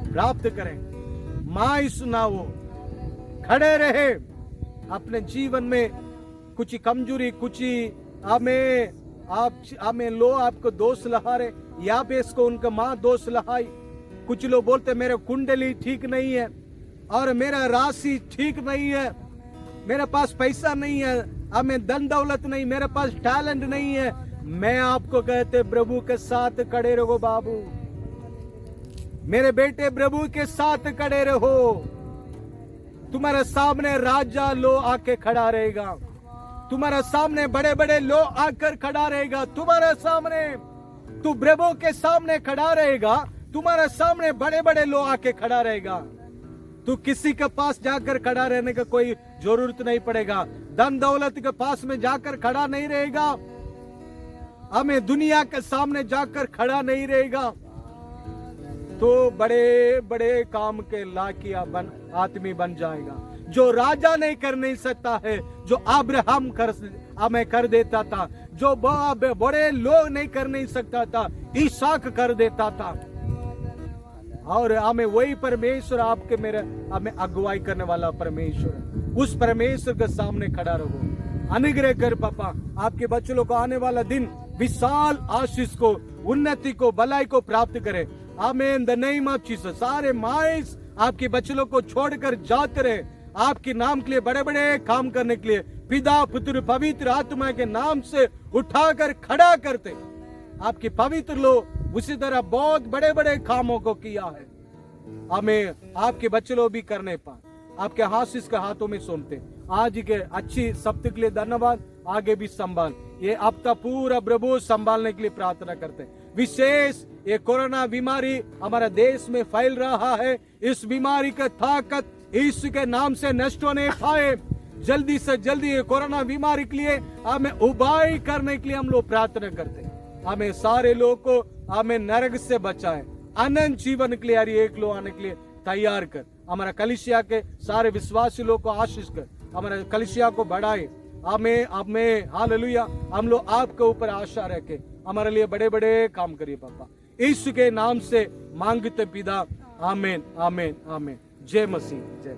Speaker 1: प्राप्त करें, माई सुनाओ, खड़े रहे। अपने जीवन में कुछ कमजोरी, कुछ हमें लो आपको दोष लहा रहे, याबेस को उनका माँ दोष लहाई। कुछ लोग बोलते मेरे कुंडली ठीक नहीं है और मेरा राशि ठीक नहीं है, मेरे पास पैसा नहीं है, हमें धन दौलत नहीं, मेरे पास टैलेंट नहीं है। मैं आपको कहते प्रभु के साथ खड़े रहो बाबू, मेरे बेटे प्रभु के साथ खड़े रहो। तुम्हारे सामने राजा लो आके खड़ा रहेगा, तुम्हारे सामने बड़े बड़े लो आकर खड़ा रहेगा, तुम्हारे सामने तू प्रभु के सामने खड़ा रहेगा, तुम्हारे सामने बड़े बड़े लो आके खड़ा रहेगा। तू किसी के पास जाकर खड़ा रहने का कोई जरूरत नहीं पड़ेगा, धन दौलत के पास में जाकर खड़ा नहीं रहेगा, हमें दुनिया के सामने जाकर खड़ा नहीं रहेगा। तो बड़े बड़े काम के लाकिया आदमी बन जाएगा, जो राजा नहीं कर नहीं सकता है, जो अब्राहम हमें कर देता था, जो बड़े लोग नहीं कर नहीं सकता था, ईसाक कर देता था। और हमें वही परमेश्वर आपके मेरे हमें अगुवाई करने वाला परमेश्वर, उस परमेश्वर के सामने खड़ा रहो। अनुग्रह कर पापा, आपके बच्चों को आने वाला दिन विशाल आशीष को, उन्नति को, भलाई को प्राप्त करे। आमीन, द नेम ऑफ जीसस। सारे माइस आपके बच्चों को छोड़कर जाते रहे, आपके नाम के लिए बड़े बड़े काम करने के लिए पिता पुत्र पवित्र आत्मा के नाम से उठाकर खड़ा करते। आपके पवित्र लोग उसी तरह बहुत बड़े बड़े कामों को किया है, हमें आपके बच्चे लोग भी करने पाए, आपके आशीष के हाथों में सौंपते। आज के अच्छी सप्ताह के लिए धन्यवाद, आगे भी संभाल, ये हफ्ता पूरा प्रभु संभालने के लिए प्रार्थना करते हैं। विशेष ये कोरोना बीमारी हमारा देश में फैल रहा है, इस बीमारी का ताकत यीशु के नाम से नष्ट होने पाए। जल्दी से जल्दी ये कोरोना बीमारी के लिए हमें उपाय करने के लिए हम लोग प्रार्थना करते हैं। हमें सारे लोगों को हमें नरक से बचाए, अनंत जीवन के लिए हर एक लोग आने के लिए तैयार कर। हमारा कलिसिया के सारे विश्वासी लोग को आशीष कर, हमारा कलिसिया को बढ़ाए। हमें हालेलुया, हम लोग आपके ऊपर आशा रखे, हमारे लिए बड़े बड़े काम करिए पापा, यीशु के नाम से मांगते पिता, आमीन आमीन आमीन। जय मसीह, जय।